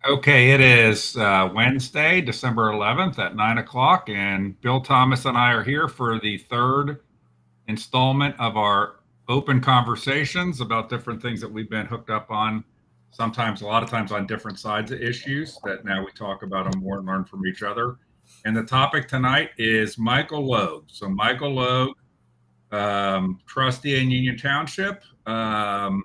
Okay, it is Wednesday, December 11th at 9 o'clock, and Bill Thomas and I are here for the third installment of our open conversations about different things that we've been hooked up on, sometimes, a lot of times, on different sides of issues that now we talk about them more and learn from each other. And the topic tonight is Michael Logue. So, Michael Logue, trustee in Union Township, and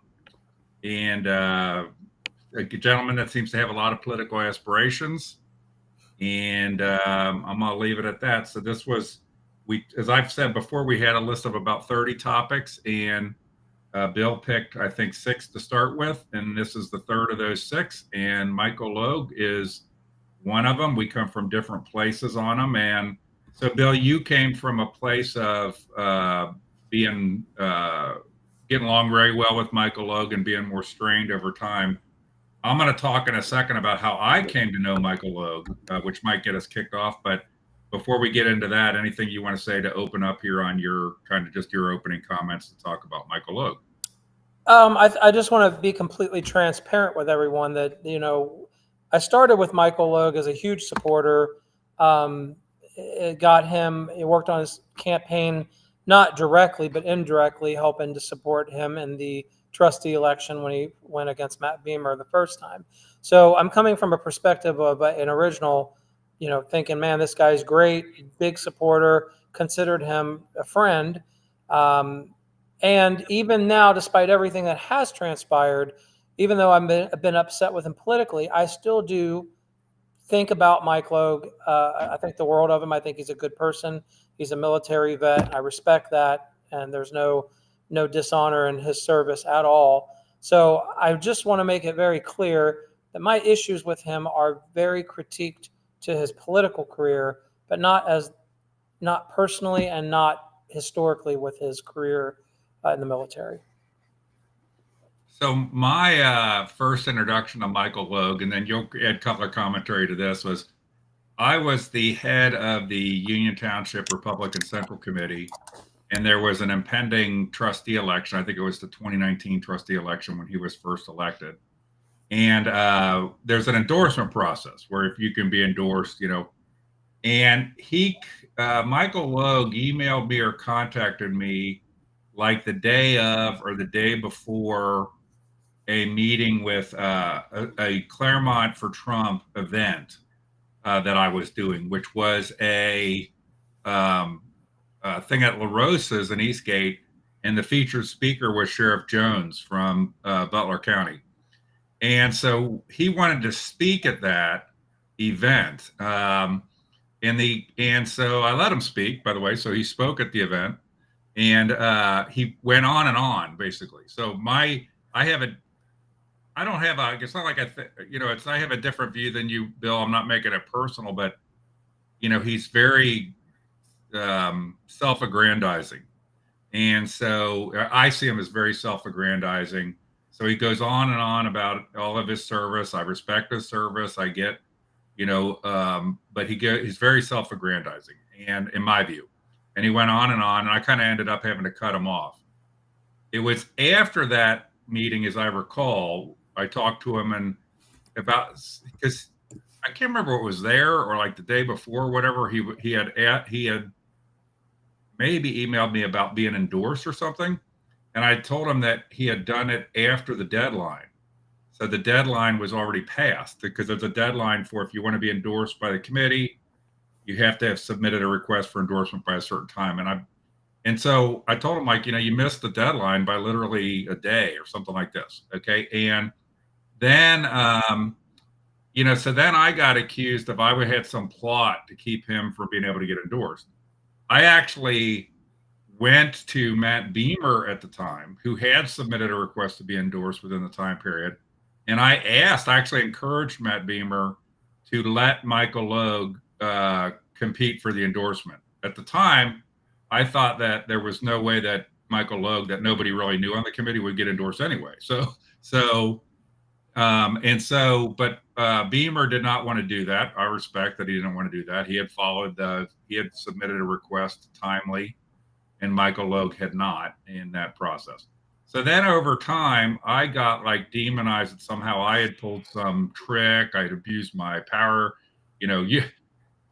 a gentleman that seems to have a lot of political aspirations. And I'm going to leave it at that. So as I've said before, we had a list of about 30 topics, and Bill picked, I think, 6 to start with, and this is the third of those 6. And Michael Logue is one of them. We come from different places on them, and so Bill, you came from a place of being getting along very well with Michael Logue and being more strained over time. I'm going to talk in a second about how I came to know Michael Logue, which might get us kicked off. But before we get into that, anything you want to say to open up here on your kind of just your opening comments to talk about Michael Logue? I just want to be completely transparent with everyone that, I started with Michael Logue as a huge supporter. It worked on his campaign, not directly, but indirectly helping to support him in the trustee election when he went against Matt Beamer the first time. So I'm coming from a perspective of an original, thinking, man, this guy's great, big supporter, considered him a friend. And even now, despite everything that has transpired, even though I've been upset with him politically, I still do think about Mike Logue. I think the world of him. I think he's a good person. He's a military vet. I respect that. And there's no dishonor in his service at all. So I just want to make it very clear that my issues with him are very critiqued to his political career, but not personally and not historically with his career in the military. So my first introduction to Michael Logue, and then you'll add color commentary to this, was I was the head of the Union Township Republican Central Committee, and there was an impending trustee election. I think it was the 2019 trustee election when he was first elected. And there's an endorsement process where if you can be endorsed, and Michael Logue emailed me or contacted me like the day of or the day before a meeting with a Claremont for Trump event that I was doing, which was a thing at La Rosa's in Eastgate, and the featured speaker was Sheriff Jones from Butler County. And so he wanted to speak at that event. And so I let him speak, by the way. So he spoke at the event, and he went on and on, basically. So I don't have a, it's not like I have a different view than you, Bill. I'm not making it personal, but, he's very self-aggrandizing. And so I see him as very self-aggrandizing. So he goes on and on about all of his service. I respect his service. I get, but he's very self-aggrandizing, and in my view. And he went on, and I kind of ended up having to cut him off. It was after that meeting, as I recall, I talked to him because I can't remember what was there or like the day before, whatever. He had maybe emailed me about being endorsed or something, and I told him that he had done it after the deadline. So the deadline was already passed, because there's a deadline for, if you want to be endorsed by the committee, you have to have submitted a request for endorsement by a certain time. And so I told him, like, you missed the deadline by literally a day or something like this. Okay. And then, so then I got accused of I had some plot to keep him from being able to get endorsed. I actually went to Matt Beamer at the time, who had submitted a request to be endorsed within the time period. And I actually encouraged Matt Beamer to let Michael Logue compete for the endorsement. At the time, I thought that there was no way that Michael Logue, that nobody really knew on the committee, would get endorsed anyway. But Beamer did not want to do that. I respect that he didn't want to do that. He had submitted a request timely, and Michael Logue had not in that process. So then over time, I got like demonized that somehow I had pulled some trick. I'd abused my power. You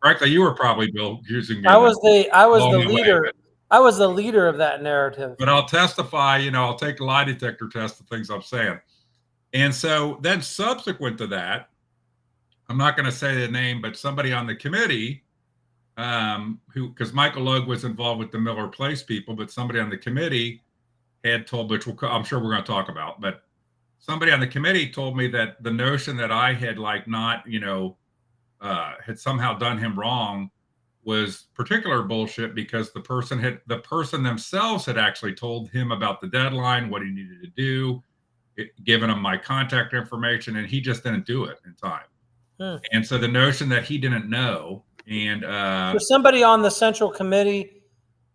frankly, you were probably, Bill, using me I in that was the along the way. leader. I was the leader of that narrative. But I'll testify, I'll take a lie detector test of things I'm saying. And so then subsequent to that, I'm not going to say the name, but somebody on the committee, because Michael Logue was involved with the Miller Place people, but somebody on the committee had told, which I'm sure we're going to talk about, but somebody on the committee told me that the notion that I had like not, had somehow done him wrong was particular bullshit, because the person themselves had actually told him about the deadline, what he needed to do, given him my contact information, and he just didn't do it in time. And so the notion that he didn't know, and so somebody on the central committee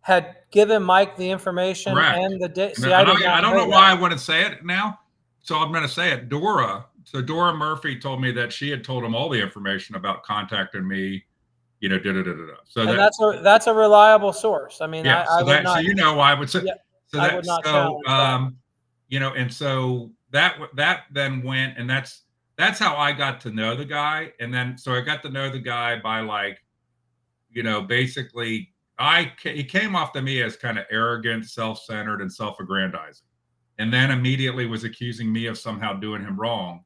had given Mike the information correct. and the date. See, I don't know why I wouldn't say it now, so I'm going to say it. Dora Murphy told me that she had told him all the information about contacting me, So that's a reliable source. I mean, yeah. I would not. So I would say. Yeah, So I would not challenge that. And so that then went, and that's how I got to know the guy. And then so I got to know the guy by like, basically he came off to me as kind of arrogant, self-centered, and self-aggrandizing, and then immediately was accusing me of somehow doing him wrong.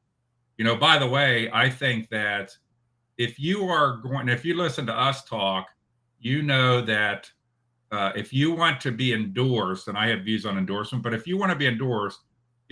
By the way, I think that if you listen to us talk, that if you want to be endorsed, and I have views on endorsement, but if you want to be endorsed,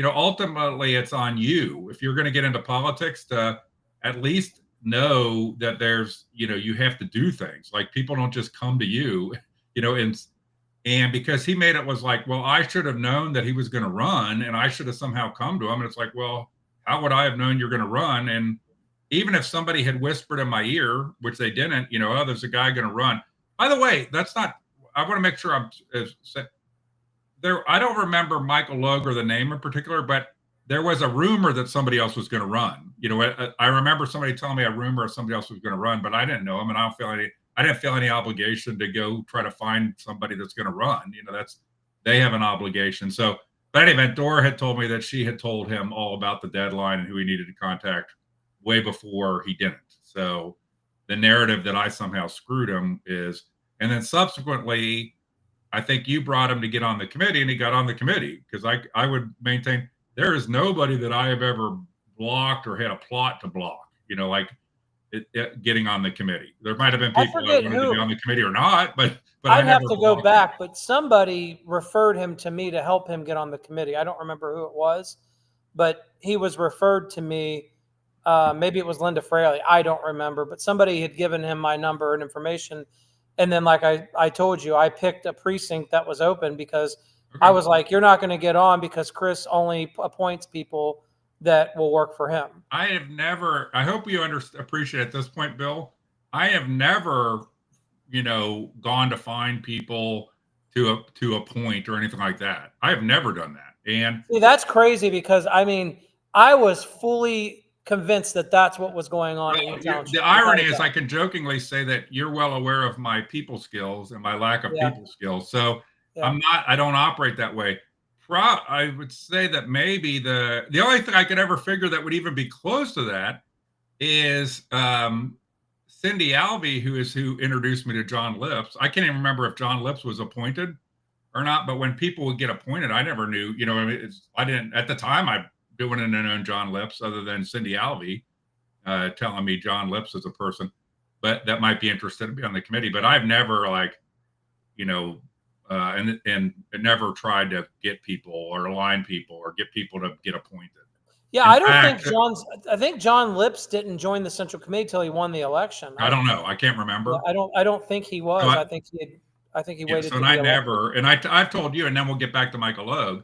ultimately it's on you. If you're going to get into politics, to at least know that there's, you have to do things. Like, people don't just come to you, and because he made it was like, well, I should have known that he was going to run, and I should have somehow come to him. And it's like, well, how would I have known you're going to run? And even if somebody had whispered in my ear, which they didn't, oh, there's a guy going to run. By the way, that's not, I want to make sure I'm there. I don't remember Michael Logue or the name in particular, but there was a rumor that somebody else was going to run. I remember somebody telling me a rumor of somebody else was going to run, but I didn't know him, and I didn't feel any obligation to go try to find somebody that's going to run. They have an obligation. So, but anyway, Dora had told me that she had told him all about the deadline and who he needed to contact way before he didn't. So the narrative that I somehow screwed him is, and then subsequently, I think you brought him to get on the committee, and he got on the committee, because I would maintain there is nobody that I have ever blocked or had a plot to block, getting on the committee. There might have been people that wanted to be on the committee or not, but I'd have to go back, but somebody referred him to me to help him get on the committee. I don't remember who it was, but he was referred to me. Maybe it was Linda Fraley. I don't remember, but somebody had given him my number and information. And then, like I told you, I picked a precinct that was open because I was like, you're not going to get on because Chris only appoints people that will work for him. I have never, I hope you appreciate at this point, Bill, I have never, gone to find people to appoint or anything like that. I have never done that. And see, that's crazy, because I was fully convinced that that's what was going on. The irony is, I can jokingly say that you're well aware of my people skills and my lack of people skills. So I don't operate that way. I would say that maybe the only thing I could ever figure that would even be close to that is Cindy Alvey, who introduced me to John Lips. I can't even remember if John Lips was appointed or not, but when people would get appointed, I never knew, I didn't, at the time, I wouldn't have known John Lips other than Cindy Alvey telling me John Lips is a person, but that might be interested to be on the committee. But I've never and never tried to get people or align people or get people to get appointed. Yeah, I think John Lips didn't join the Central Committee till he won the election. I don't know. I can't remember. I don't think he was. I think he waited. So I've told you, and then we'll get back to Michael Logue,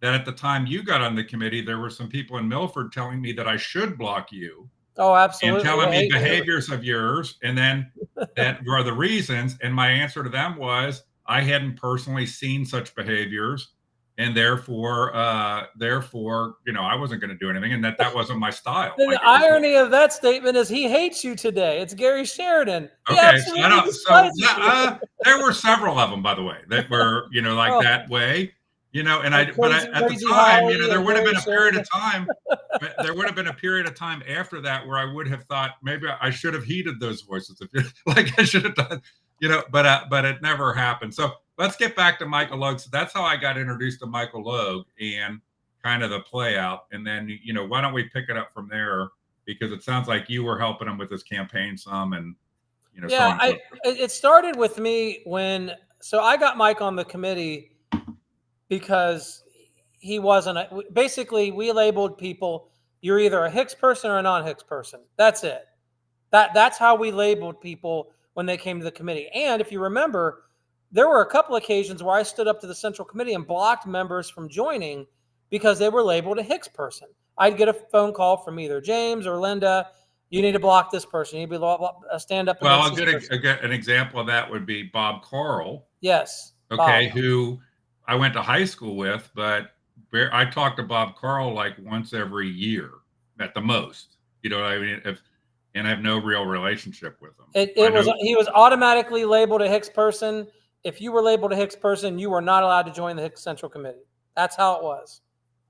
that at the time you got on the committee, there were some people in Milford telling me that I should block you. Oh, absolutely. And telling me behaviors of yours, and then that were the reasons. And my answer to them was, I hadn't personally seen such behaviors, and therefore, I wasn't going to do anything, and that wasn't my style. The irony of that statement is he hates you today. It's Gary Sheridan. Okay, there were several of them, by the way, that were, that way. you know, at the Crazy time, you Holly know, there and would have Mary been a period Shelley. of time. There would have been a period of time after that where I would have thought maybe I should have heeded those voices, like I should have done, you know, but it never happened. So let's get back to Michael Logue. So that's how I got introduced to Michael Logue and kind of the play out. And then, you know, why don't we pick it up from there? Because it sounds like you were helping him with his campaign some, and you know, so Yeah, on and so forth. it started with me so I got Mike on the committee because he wasn't basically we labeled people, you're either a Hicks person or a non-Hicks person. That's it. That's how we labeled people when they came to the committee. And if you remember, there were a couple occasions where I stood up to the central committee and blocked members from joining because they were labeled a Hicks person. I'd get a phone call from either James or Linda. You need to block this person. You need to stand up Well, against this person. an example of that would be Bob Carl. Yes. Okay, Bob. who I went to high school with, but I talked to Bob Carl like once every year at the most. You know what I mean? And I have no real relationship with him. He was automatically labeled a Hicks person. If you were labeled a Hicks person, you were not allowed to join the Hicks Central Committee. That's how it was.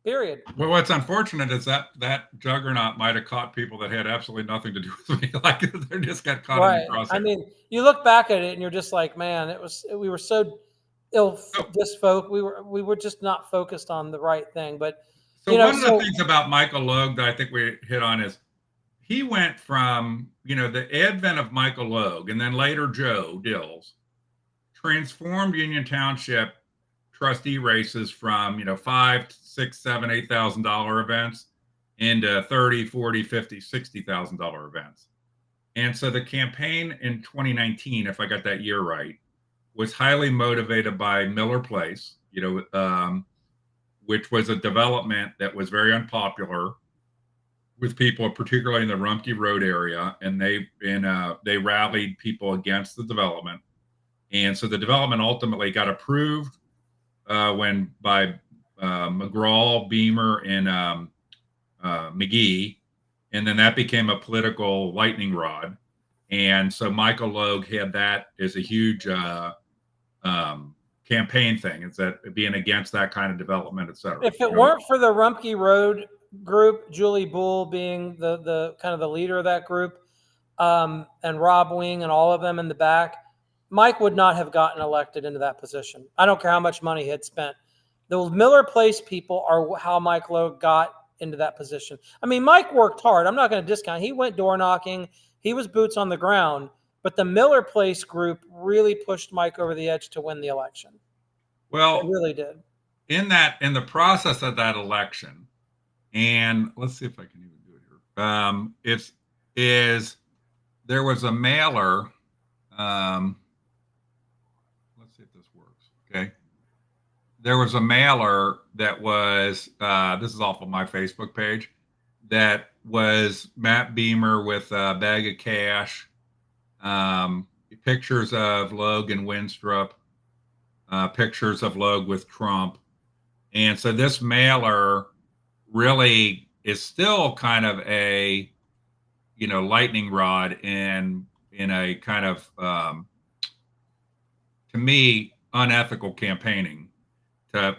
Period. Well, what's unfortunate is that juggernaut might have caught people that had absolutely nothing to do with me. Like they just got caught in the crosshair. I mean, you look back at it and you're just like, man, we were so we were just not focused on the right thing. But so one of the things about Michael Logue that I think we hit on is he went from, you know, the advent of Michael Logue and then later Joe Dills transformed Union Township trustee races from, you know, $5,000, $6,000, $7,000, $8,000 events into $30,000, $40,000, $50,000, $60,000 events. And so the campaign in 2019, if I got that year right, was highly motivated by Miller Place, you know, which was a development that was very unpopular with people, particularly in the Rumpke Road area, and they rallied people against the development. And so the development ultimately got approved when by McGraw, Beamer, and McGee, and then that became a political lightning rod. And so Michael Logue had that as a huge campaign thing. It's that being against that kind of development, et cetera. If it weren't for the Rumpke Road group, Julie Bull being the kind of the leader of that group, and Rob Wing and all of them in the back, Mike would not have gotten elected into that position. I don't care how much money he had spent. The Miller Place people are how Mike Logue got into that position. I mean, Mike worked hard. I'm not going to discount. He went door knocking. He was boots on the ground. But the Miller Place group really pushed Mike over the edge to win the election. Well, it really did. In the process of that election, and let's see if I can even do it here. There was a mailer. Let's see if this works. Okay. There was a mailer that was, this is off of my Facebook page, that was Matt Beamer with a bag of cash, pictures of Logue and Winstrup, pictures of Logue with Trump. And so this mailer really is still kind of a, you know, lightning rod in a kind of, to me, unethical campaigning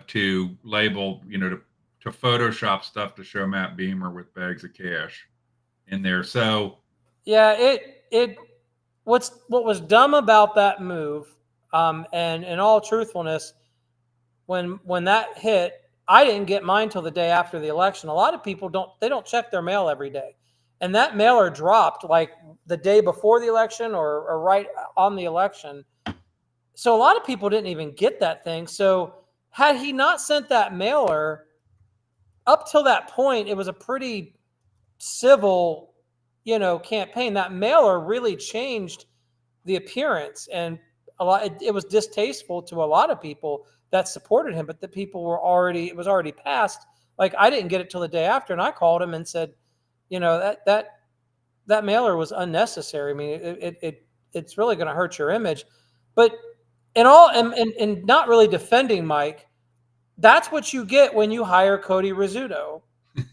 to label, you know, to Photoshop stuff to show Matt Beamer with bags of cash in there. So yeah, what was dumb about that move, and in all truthfulness, when that hit, I didn't get mine till the day after the election. A lot of people don't check their mail every day. And that mailer dropped like the day before the election or right on the election. So a lot of people didn't even get that thing. So had he not sent that mailer, up till that point, it was a pretty civil, you know, campaign. That mailer really changed the appearance, and it was distasteful to a lot of people that supported him, but the people it was already passed. Like, I didn't get it till the day after, and I called him and said, you know, that mailer was unnecessary. I mean, it's really going to hurt your image. But and not really defending Mike, that's what you get when you hire Cody Rizzuto.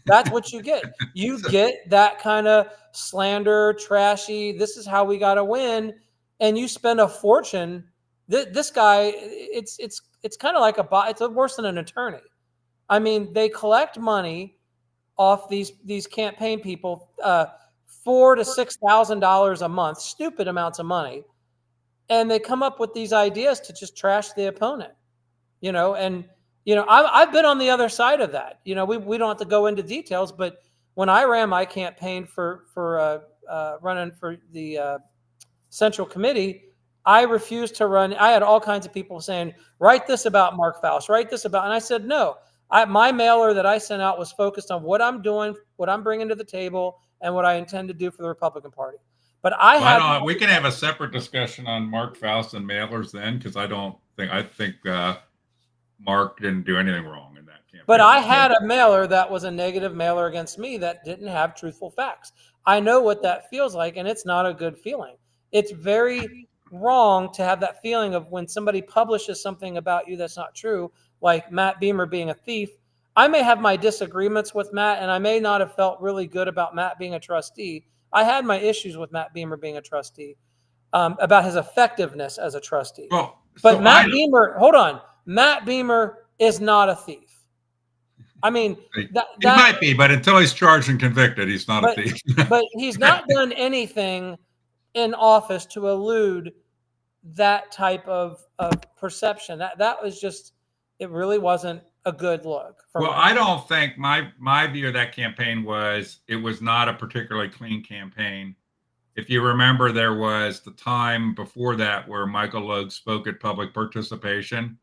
That's what you get. You get that kind of slander, trashy, this is how we got to win, and you spend a fortune This guy, it's kind of like it's worse than an attorney. I mean, they collect money off these campaign people, $4,000 to $6,000 a month, stupid amounts of money, and they come up with these ideas to just trash the opponent. And I've been on the other side of that. We don't have to go into details, but when I ran my campaign for running for the Central Committee, I refused to run. I had all kinds of people saying, write this about Mark Faust, write this about, and I said, no, my mailer that I sent out was focused on what I'm doing, what I'm bringing to the table, and what I intend to do for the Republican Party. But we can have a separate discussion on Mark Faust and mailers then, because I think Mark didn't do anything wrong in that campaign. But I had a mailer that was a negative mailer against me that didn't have truthful facts. I know what that feels like, and it's not a good feeling. It's very wrong to have that feeling of when somebody publishes something about you that's not true, like Matt Beamer being a thief. I may have my disagreements with Matt, and I may not have felt really good about Matt being a trustee. I had my issues with Matt Beamer being a trustee, about his effectiveness as a trustee. But Matt Beamer, hold on, Matt Beamer is not a thief. I mean, he might be, but until he's charged and convicted, he's not a thief. But he's not done anything in office to elude that type of perception. That was just, it really wasn't a good look. I don't think my view of that campaign was it was not a particularly clean campaign. If you remember, there was the time before that where Michael Logue spoke at public participation,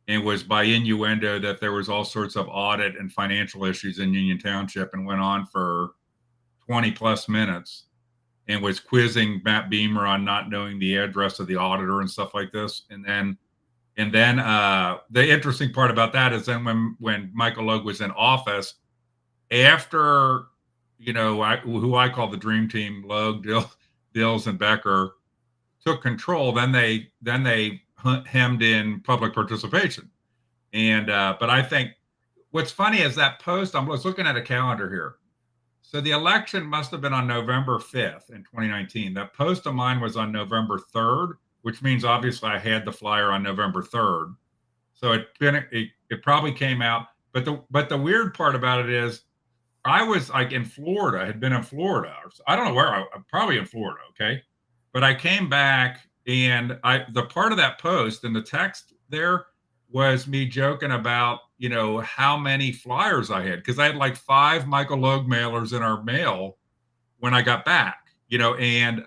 and was by innuendo that there was all sorts of audit and financial issues in Union Township, and went on for 20 plus minutes and was quizzing Matt Beamer on not knowing the address of the auditor and stuff like this. And then the interesting part about that is then when Michael Logue was in office, after, who I call the dream team, Logue, Dills, and Becker, took control, then they hemmed in public participation. And but I think what's funny is that post, I was looking at a calendar here. So the election must have been on November 5th in 2019. That post of mine was on November 3rd, which means obviously I had the flyer on November 3rd. So it probably came out. But the weird part about it is I was like in Florida, had been in Florida. I don't know where, I'm probably in Florida, okay? But I came back, and the part of that post and the text there was me joking about, how many flyers I had, because I had like 5 Michael Logue mailers in our mail when I got back, and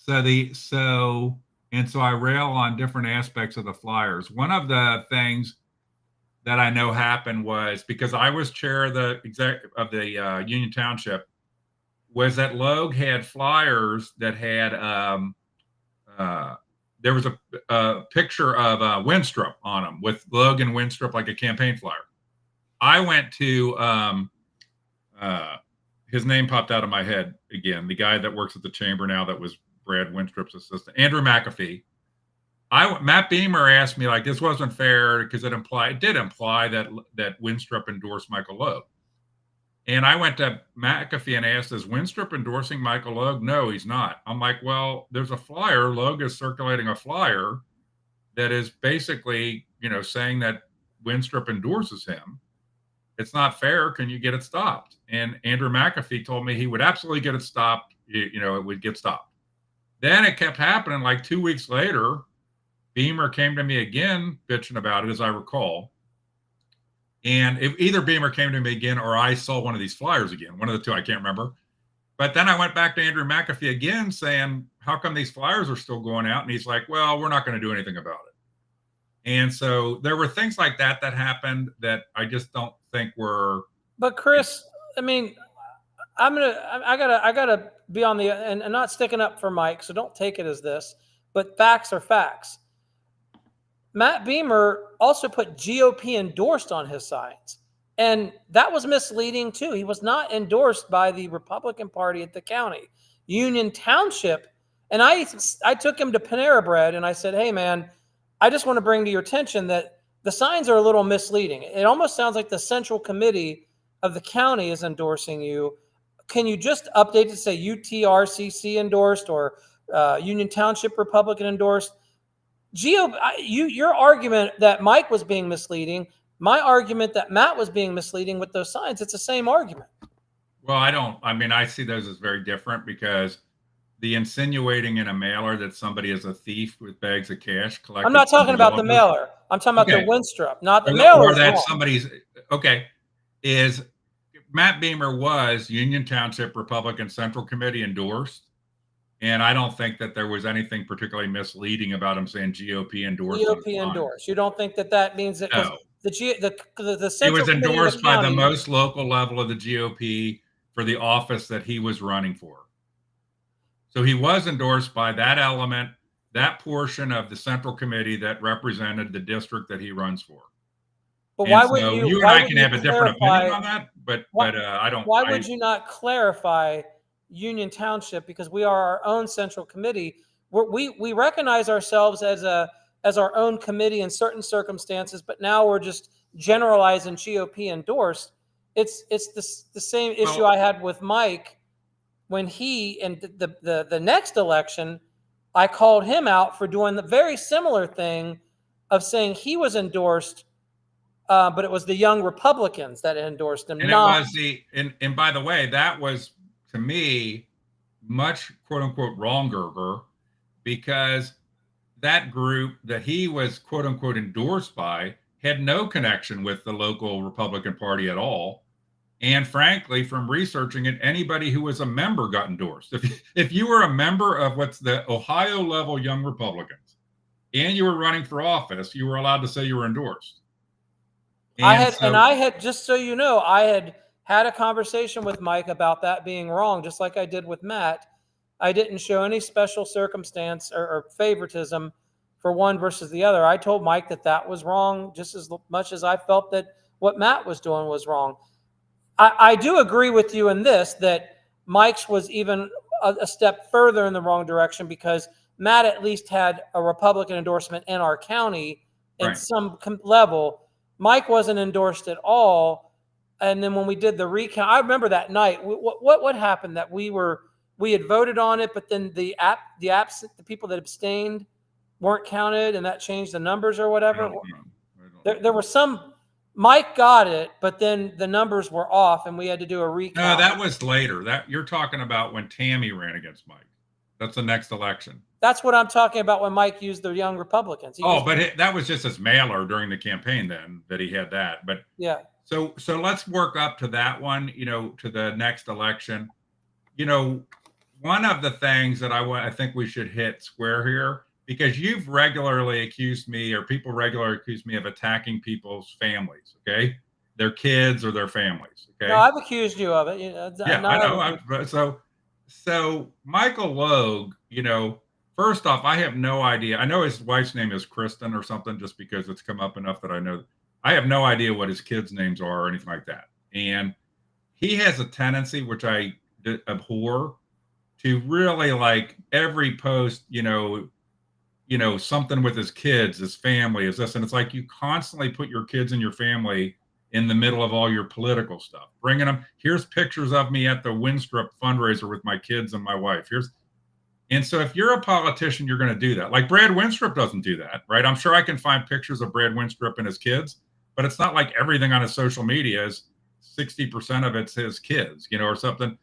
so I rail on different aspects of the flyers. One of the things that I know happened was, because I was chair of the Union Township, was that Logue had flyers that had there was a picture of Winstrup on them, with Logue and Winstrup, like a campaign flyer. I went to his name popped out of my head again, the guy that works at the chamber now that was Brad Winstrup's assistant, Andrew McAfee. Matt Beamer asked me, like, this wasn't fair because it did imply that Winstrup endorsed Michael Logue. And I went to McAfee and asked, is Winstrup endorsing Michael Logue? No, he's not. I'm like, well, there's a flyer. Logue is circulating a flyer that is basically, saying that Winstrup endorses him. It's not fair. Can you get it stopped? And Andrew McAfee told me he would absolutely get it stopped. It would get stopped. Then it kept happening. Like 2 weeks later, Beamer came to me again, bitching about it, as I recall. And either Beamer came to me again or I saw one of these flyers again, one of the two, I can't remember. But then I went back to Andrew McAfee again saying, how come these flyers are still going out? And he's like, well, we're not going to do anything about it. And so there were things like that happened that I just don't think were. But Chris, I mean, I gotta be on the, and not sticking up for Mike, so don't take it as this, but facts are facts. Matt Beamer also put GOP endorsed on his signs, and that was misleading too. He was not endorsed by the Republican Party at the county. Union Township, and I took him to Panera Bread, and I said, hey man, I just want to bring to your attention that the signs are a little misleading. It almost sounds like the Central Committee of the county is endorsing you. Can you just update to say UTRCC endorsed or Union Township Republican endorsed? Your argument that Mike was being misleading, my argument that Matt was being misleading with those signs, it's the same argument. Well, I see those as very different, because the insinuating in a mailer that somebody is a thief with bags of cash collected. I'm not talking about the mailer. I'm talking about the Winstrop, not the mailer. Or that somebody's, is Matt Beamer was Union Township Republican Central Committee endorsed. And I don't think that there was anything particularly misleading about him saying GOP endorsed. GOP endorsed. You don't think that means that? No. The He was endorsed by the most local level of the GOP for the office that he was running for. So he was endorsed by that element, that portion of the Central Committee that represented the district that he runs for. But why would you? You and I can have a different opinion on that, but I don't. Why would you not clarify Union Township? Because we are our own Central Committee. We recognize ourselves as our own committee in certain circumstances, but now we're just generalizing GOP endorsed. It's the same issue I had with Mike when he, in the next election, I called him out for doing the very similar thing of saying he was endorsed, but it was the young Republicans that endorsed him. And and by the way, that was, to me, much quote unquote wronger, because that group that he was quote unquote endorsed by had no connection with the local Republican Party at all. And frankly, from researching it, anybody who was a member got endorsed. If you were a member of what's the Ohio level Young Republicans and you were running for office, you were allowed to say you were endorsed. I had, just so you know, I had a conversation with Mike about that being wrong, just like I did with Matt. I didn't show any special circumstance or favoritism for one versus the other. I told Mike that was wrong just as much as I felt that what Matt was doing was wrong. I do agree with you in this, that Mike's was even a step further in the wrong direction, because Matt at least had a Republican endorsement in our county in some level. Mike wasn't endorsed at all. And then when we did the recount, I remember that night, what happened, that we had voted on it, but then the people that abstained weren't counted, and that changed the numbers or whatever. There was some, Mike got it, but then the numbers were off and we had to do a recount. No, that was later. That you're talking about when Tammy ran against Mike. That's the next election. That's what I'm talking about, when Mike used the young Republicans. That was just his mailer during the campaign then that he had that. But yeah. So let's work up to that one, to the next election. One of the things that I think we should hit square here, because you've regularly accused me, or people regularly accuse me, of attacking people's families, okay? Their kids or their families, okay? No, I've accused you of it. Yeah, I know. So Michael Logue, first off, I have no idea. I know his wife's name is Kristen or something, just because it's come up enough that I know. I have no idea what his kids' names are or anything like that. And he has a tendency, which I abhor, to really, like, every post, something with his kids, his family, is this. And it's like you constantly put your kids and your family in the middle of all your political stuff, bringing them. Here's pictures of me at the Winstrop fundraiser with my kids and my wife. And so if you're a politician, you're going to do that. Like Brad Winstrop doesn't do that, right? I'm sure I can find pictures of Brad Winstrop and his kids, but it's not like everything on his social media is 60% of it's his kids, or something,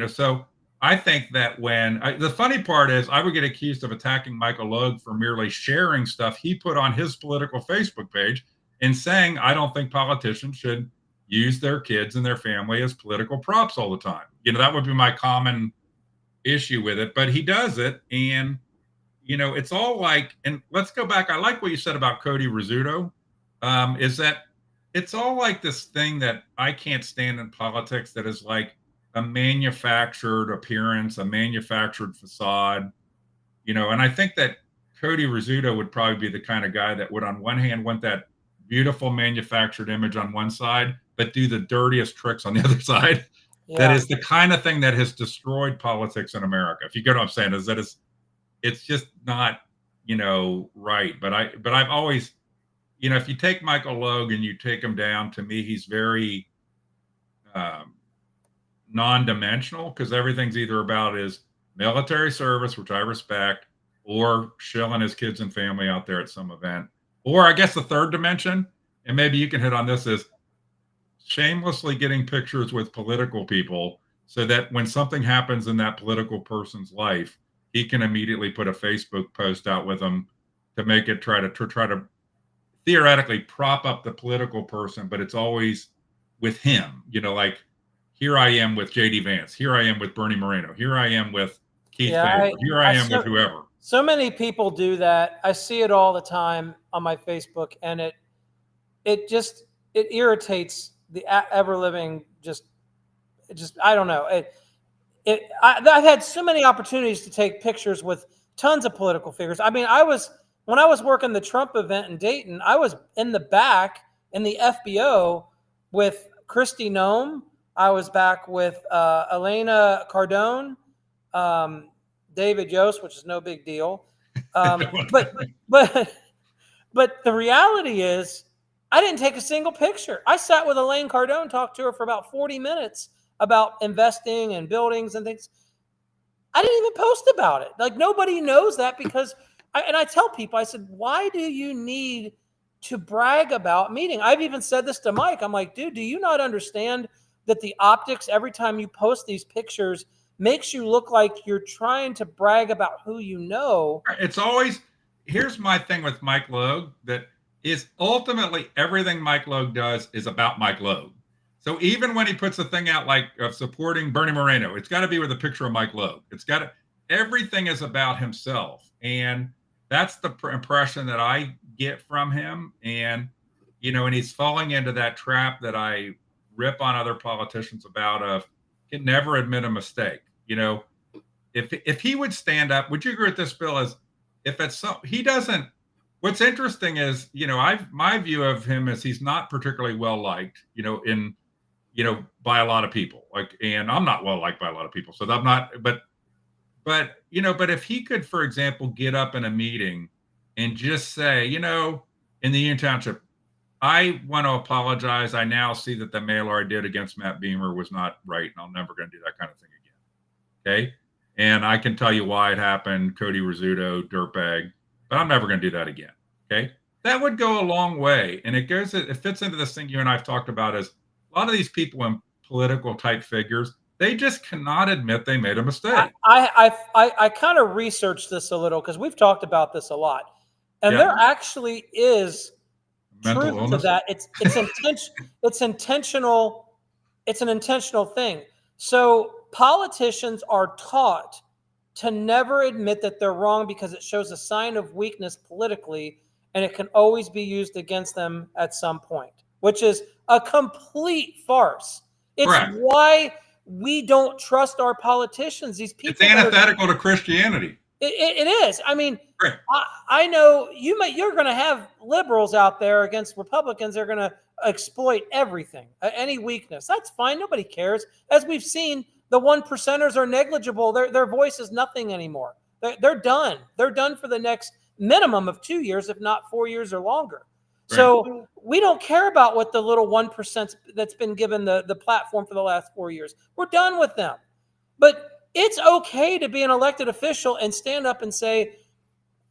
so I think that the funny part is I would get accused of attacking Michael Logue for merely sharing stuff he put on his political Facebook page and saying, I don't think politicians should use their kids and their family as political props all the time. That would be my common issue with it, but he does it. And, it's all like, and let's go back. I like what you said about Cody Rizzuto, is that it's all like this thing that I can't stand in politics, that is like a manufactured appearance, a manufactured facade, and I think that Cody Rizzuto would probably be the kind of guy that would, on one hand, want that beautiful manufactured image on one side, but do the dirtiest tricks on the other side. Yeah. That is the kind of thing that has destroyed politics in America. If you get what I'm saying, is that it's just not, right. But I've always, if you take Michael Logue and you take him down, to me, he's very non-dimensional, because everything's either about his military service, which I respect, or shilling his kids and family out there at some event. Or I guess the third dimension, and maybe you can hit on this, is shamelessly getting pictures with political people so that when something happens in that political person's life, he can immediately put a Facebook post out with them to make it try to theoretically prop up the political person, but it's always with him. Like, here I am with JD Vance, here I am with Bernie Moreno, here I am with Keith Faber, here I am with whoever. So many people do that. I see it all the time on my Facebook, and it irritates the ever living. Just I don't know. I've had so many opportunities to take pictures with tons of political figures. I mean, when I was working the Trump event in Dayton, I was in the back in the FBO with Kristi Noem. I was back with Elena Cardone, David Yost, which is no big deal. But the reality is, I didn't take a single picture. I sat with Elaine Cardone, talked to her for about 40 minutes about investing and buildings and things. I didn't even post about it. Like, nobody knows that, because I tell people, I said, why do you need to brag about meeting? I've even said this to Mike. I'm like, dude, do you not understand that the optics every time you post these pictures makes you look like you're trying to brag about who you know? It's always, here's my thing with Mike Logue, that is ultimately everything Mike Logue does is about Mike Logue. So even when he puts a thing out like of supporting Bernie Moreno, it's got to be with a picture of Mike Logue. Everything is about himself. And that's the impression that I get from him. And, and he's falling into that trap that I rip on other politicians about, of can never admit a mistake. If he would stand up, would you agree with this, Bill? As if it's he doesn't. What's interesting is, my view of him is he's not particularly well liked, by a lot of people. And I'm not well liked by a lot of people, so I'm not. But if he could, for example, get up in a meeting and just say, in the Union Township, I want to apologize. I now see that the mailer I did against Matt Beamer was not right, and I'm never going to do that kind of thing again. Okay. And I can tell you why it happened, Cody Rizzuto, dirtbag, but I'm never going to do that again. Okay. That would go a long way. And it fits into this thing you and I've talked about, is a lot of these people in political type figures, they just cannot admit they made a mistake. I kind of researched this a little, because we've talked about this a lot. And there actually is mental truth illness to that. It's intentional. It's an intentional thing. So politicians are taught to never admit that they're wrong, because it shows a sign of weakness politically, and it can always be used against them at some point, which is a complete farce. It's Correct. Why we don't trust our politicians. These people. It's antithetical to Christianity. It is. I mean, right. I know you're going to have liberals out there against Republicans. They're going to exploit everything, any weakness. That's fine. Nobody cares. As we've seen, the 1%ers are negligible. Their voice is nothing anymore. They're done. They're done for the next minimum of 2 years, if not 4 years or longer. Right. So we don't care about what the little 1% that's been given the platform for the last 4 years. We're done with them. But it's okay to be an elected official and stand up and say,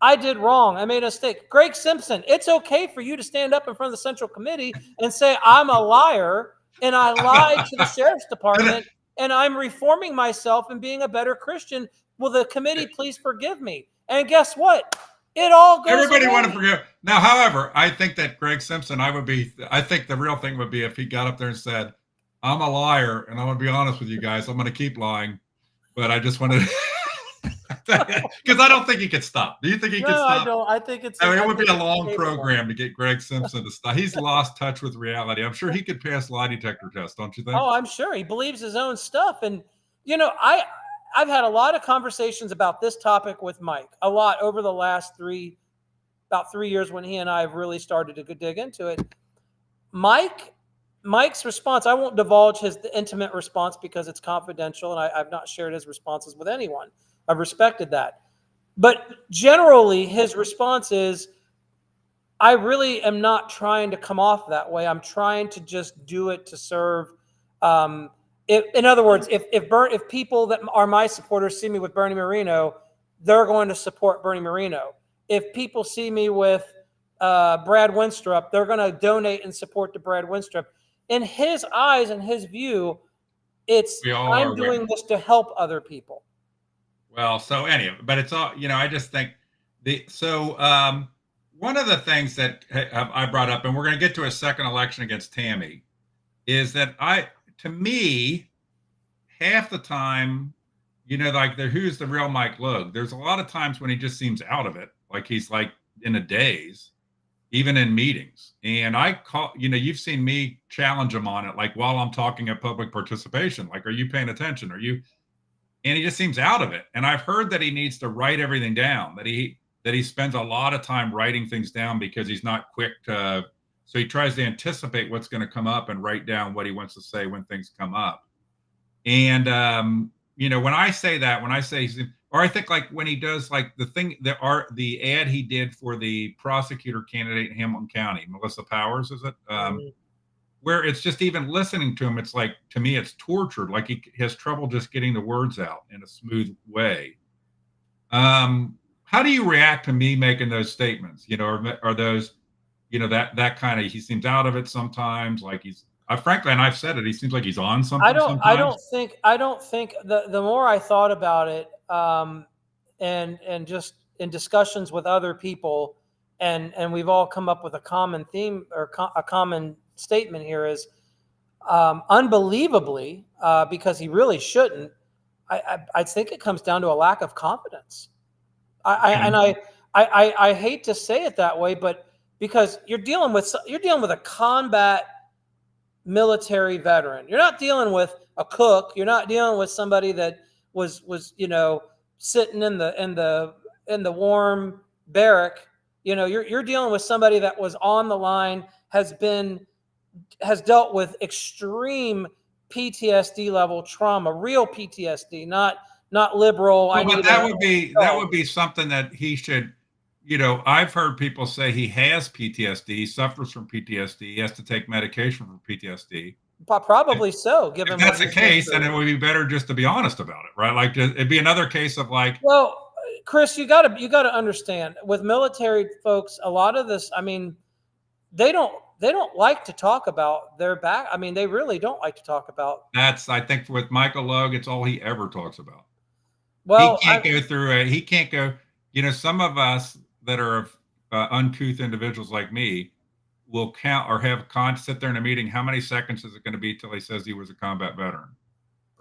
I did wrong. I made a mistake. Greg Simpson, it's okay for you to stand up in front of the Central Committee and say, I'm a liar and I lied to the Sheriff's Department and I'm reforming myself and being a better Christian. Will the committee please forgive me? And guess what? It all goes Everybody away. Want to forgive. Now, however, I think that Greg Simpson, I think the real thing would be if he got up there and said, I'm a liar and I'm going to be honest with you guys. I'm going to keep lying. But I just wanted because I don't think he could stop. Do you think he could stop? I don't. I think it's. It would be a long program to get Greg Simpson to stop. He's lost touch with reality. I'm sure he could pass lie detector test, don't you think? Oh, I'm sure he believes his own stuff. And I've had a lot of conversations about this topic with Mike, a lot over the last about 3 years when he and I have really started to dig into it. Mike's response, I won't divulge his intimate response because it's confidential, and I've not shared his responses with anyone. I've respected that. But generally, his response is, I really am not trying to come off that way. I'm trying to just do it to serve. In other words, if people that are my supporters see me with Bernie Moreno, they're going to support Bernie Moreno. If people see me with Brad Winstrup, they're going to donate and support the Brad Winstrup. In his eyes and his view, I'm doing this to help other people. Well, so anyway, but it's all, I just think one of the things that I brought up, and we're going to get to a second election against Tammy, is that to me, half the time, like who's the real Mike Logue? There's a lot of times when he just seems out of it, like he's like in a daze, even in meetings. And you've seen me challenge him on it, like while I'm talking at public participation, like, are you paying attention? And he just seems out of it. And I've heard that he needs to write everything down, that he spends a lot of time writing things down because he's not quick so he tries to anticipate what's going to come up and write down what he wants to say when things come up. And, when I say that, or I think like when he does like the ad he did for the prosecutor candidate in Hamilton County, Melissa Powers, is it? Where it's just even listening to him, it's like, to me, it's tortured. Like he has trouble just getting the words out in a smooth way. How do you react to me making those statements? Are those, that kind of, he seems out of it sometimes. Like frankly, and I've said it, he seems like he's on something. I don't think the more I thought about it, and just in discussions with other people, and we've all come up with a common theme or a common statement here is, unbelievably, because he really shouldn't. I think it comes down to a lack of confidence. I hate to say it that way, but because you're dealing with a combat military veteran. You're not dealing with a cook. You're not dealing with somebody that was sitting in the warm barrack. You're dealing with somebody that was on the line, has dealt with extreme PTSD level trauma, real PTSD, not liberal. Well, but that would be something that he should. I've heard people say he has PTSD, he suffers from PTSD, he has to take medication for PTSD. Probably so. Given if that's the case, then it would be better just to be honest about it, right? Like it'd be another case of like. Well, Chris, you got to understand, with military folks, a lot of this, they don't like to talk about their back. They really don't like to talk about. I think with Michael Logue, it's all he ever talks about. Well, he can't go through it. He can't go. Some of us that are uncouth individuals like me will count or sit there in a meeting. How many seconds is it going to be till he says he was a combat veteran?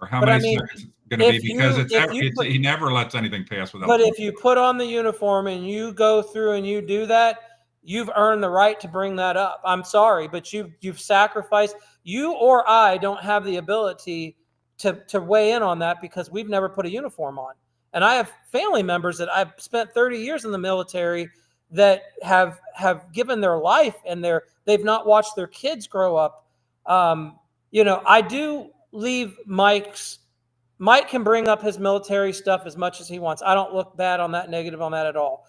Or how many seconds is it going to be? Because he never lets anything pass without. But if you put on the uniform and you go through and you do that, you've earned the right to bring that up. I'm sorry, but you've sacrificed. You or I don't have the ability to weigh in on that because we've never put a uniform on. And I have family members that I've spent 30 years in the military that have given their life and they've not watched their kids grow up. I do leave Mike can bring up his military stuff as much as he wants. I don't look bad on that, negative on that at all.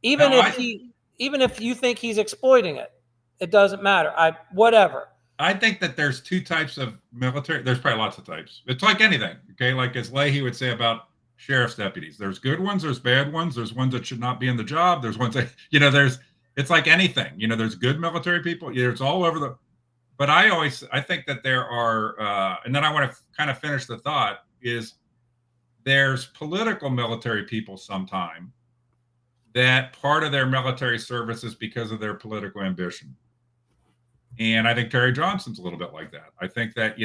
Even if you think he's exploiting it, it doesn't matter. Whatever. I think that there's two types of military. There's probably lots of types. It's like anything. Okay. Like as Leahy would say about sheriff's deputies, there's good ones, there's bad ones, there's ones that should not be in the job. There's ones that, it's like anything, there's good military people. It's all over but I think that there are, and then I want to kind of finish the thought is there's political military people sometime that part of their military service is because of their political ambition. And I think Terry Johnson's a little bit like that. I think that,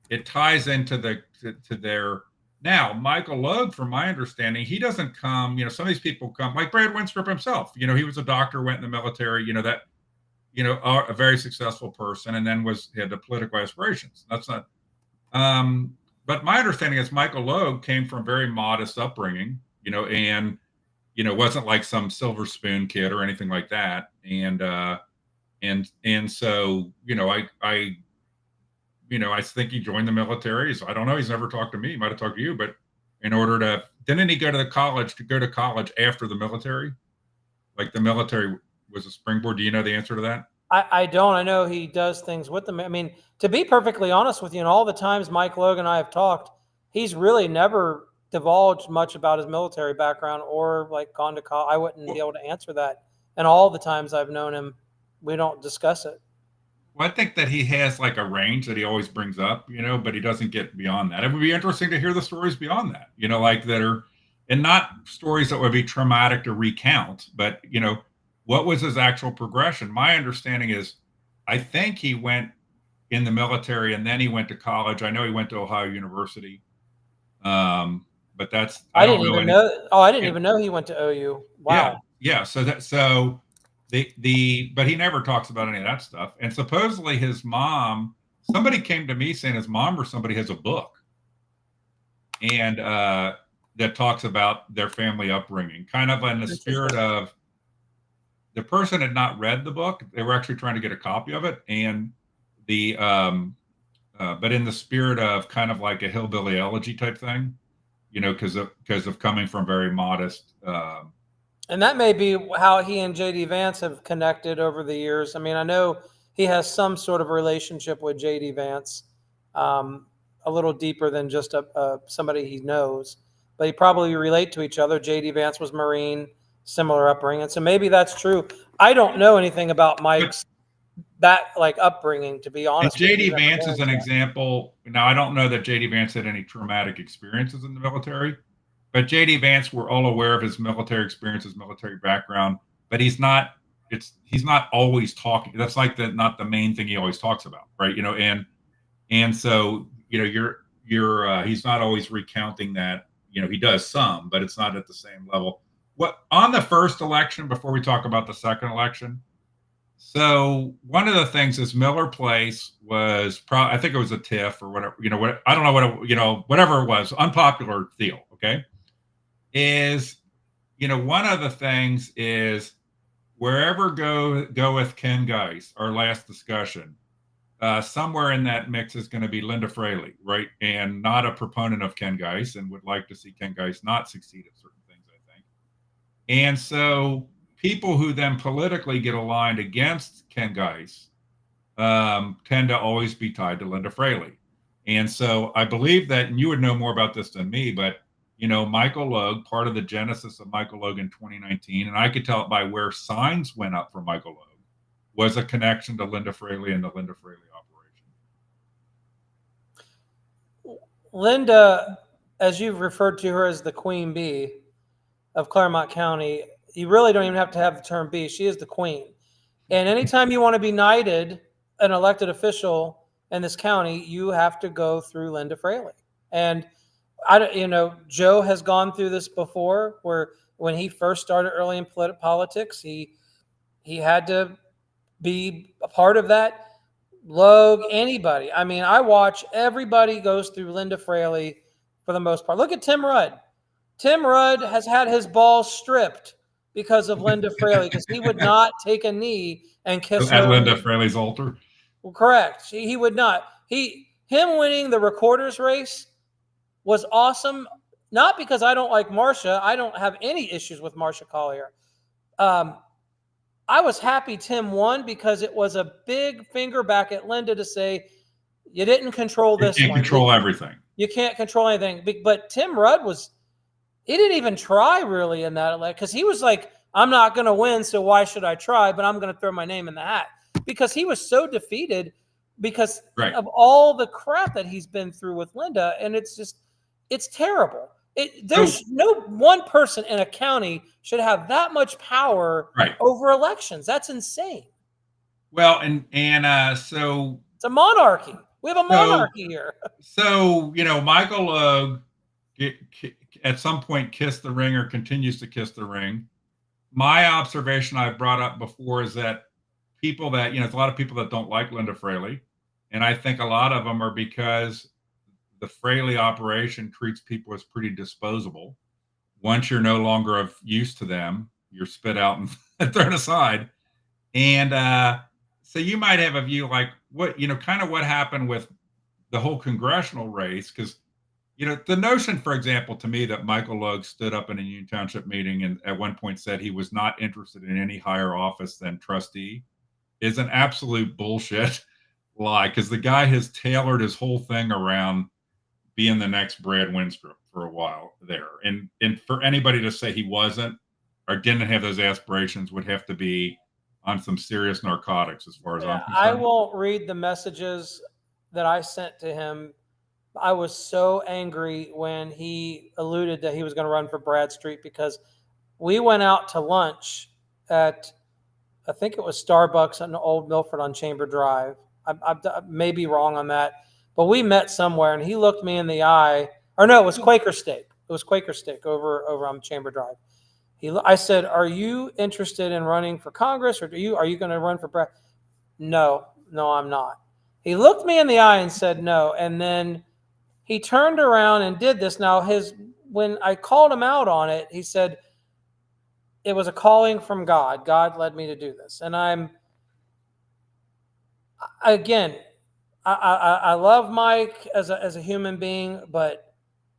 it ties into to their. Now, Michael Logue, from my understanding, he doesn't come, some of these people come, like Brad Winstrup himself, he was a doctor, went in the military, a very successful person, and then had the political aspirations. That's not, but my understanding is Michael Logue came from very modest upbringing, and, wasn't like some silver spoon kid or anything like that. And so, I think he joined the military. So I don't know. He's never talked to me. He might have talked to you, but didn't he go to college after the military? Like the military was a springboard. Do you know the answer to that? I don't. I know he does things with them. To be perfectly honest with you, and all the times Mike Logue and I have talked, he's really never divulged much about his military background or like gone to college. I wouldn't be able to answer that. And all the times I've known him, we don't discuss it. Well, I think that he has like a range that he always brings up, but he doesn't get beyond that. It would be interesting to hear the stories beyond that, like that are, and not stories that would be traumatic to recount, but, what was his actual progression? My understanding is, I think he went in the military and then he went to college. I know he went to Ohio University. But that's, I didn't even know. Oh, I didn't even know he went to OU. Wow. Yeah. But he never talks about any of that stuff. And supposedly his mom, somebody came to me saying his mom or somebody has a book and that talks about their family upbringing, kind of in the spirit of the person had not read the book. They were actually trying to get a copy of it. And but in the spirit of kind of like a hillbilly elegy type thing, because of coming from very modest. And that may be how he and JD Vance have connected over the years. I mean, I know he has some sort of relationship with JD Vance, a little deeper than just somebody he knows, but they probably relate to each other. JD Vance was Marine, similar upbringing. So maybe that's true. I don't know anything about Mike's upbringing, to be honest. And JD Vance is an example. Now, I don't know that JD Vance had any traumatic experiences in the military, but JD Vance, we're all aware of his military experiences, military background, but he's not always talking. That's like not the main thing he always talks about, right? And so, he's not always recounting that, he does some, but it's not at the same level. What on the first election, before we talk about the second election, so one of the things is Miller Place was I think it was a TIF or whatever, I don't know what, whatever it was, unpopular deal. Okay. Is, one of the things is wherever go with Ken Geis, our last discussion, somewhere in that mix is going to be Linda Fraley, right? And not a proponent of Ken Geis and would like to see Ken Geis not succeed at certain things, I think. And so people who then politically get aligned against Ken Geis tend to always be tied to Linda Fraley. And so I believe that, and you would know more about this than me, but, Michael Logue, part of the genesis of Michael Logue in 2019, and I could tell it by where signs went up for Michael Logue, was a connection to Linda Fraley and the Linda Fraley operation. Linda, as you've referred to her as the Queen Bee of Claremont County, you really don't even have to have the term bee. She is the queen. And anytime you want to be knighted, an elected official in this county, you have to go through Linda Fraley. And Joe has gone through this before, where when he first started early in politics, he had to be a part of that. Logue, anybody. I mean, I watch everybody goes through Linda Fraley for the most part. Look at Tim Rudd. Tim Rudd has had his balls stripped because of Linda Fraley, because he would not take a knee and kiss her. At Linda Fraley's altar? Well, correct. He would not. Him winning the recorder's race was awesome, not because I don't like Marcia. I don't have any issues with Marcia Collier. I was happy Tim won because it was a big finger back at Linda to say, you didn't control this one. You can't control everything. You can't control anything. But Tim Rudd he didn't even try really in that election, because he was like, I'm not going to win, so why should I try? But I'm going to throw my name in the hat, because he was so defeated because of all the crap that he's been through with Linda. And it's terrible. There's no one person in a county should have that much power over elections. That's insane. Well, and so it's a monarchy. We have a monarchy here. So, Michael Logue at some point kissed the ring, or continues to kiss the ring. My observation I've brought up before is that people that, there's a lot of people that don't like Linda Fraley. And I think a lot of them are because the Fraley operation treats people as pretty disposable. Once you're no longer of use to them, you're spit out and thrown aside. And so you might have a view like what, kind of what happened with the whole congressional race. Because, the notion, for example, to me, that Michael Logue stood up in a Union Township meeting and at one point said he was not interested in any higher office than trustee is an absolute bullshit lie, because the guy has tailored his whole thing around being the next Brad Winstrup for a while there. And for anybody to say he wasn't or didn't have those aspirations would have to be on some serious narcotics, as far as I'm I concerned. won't read the messages that I sent to him. I was so angry when he alluded that he was going to run for Brad Street, because we went out to lunch at, I think it was Starbucks in Old Milford on Chamber Drive. I may be wrong on that, but we met somewhere and he looked me in the eye. Or no, it was Quaker Steak. It was Quaker Steak over on Chamber Drive. I said, "Are you interested in running for Congress, or are you going to run for Brad?" No, I'm not. He looked me in the eye and said no, and then he turned around and did this. Now, when I called him out on it, he said it was a calling from God. God led me to do this, and again, I love Mike as a human being, but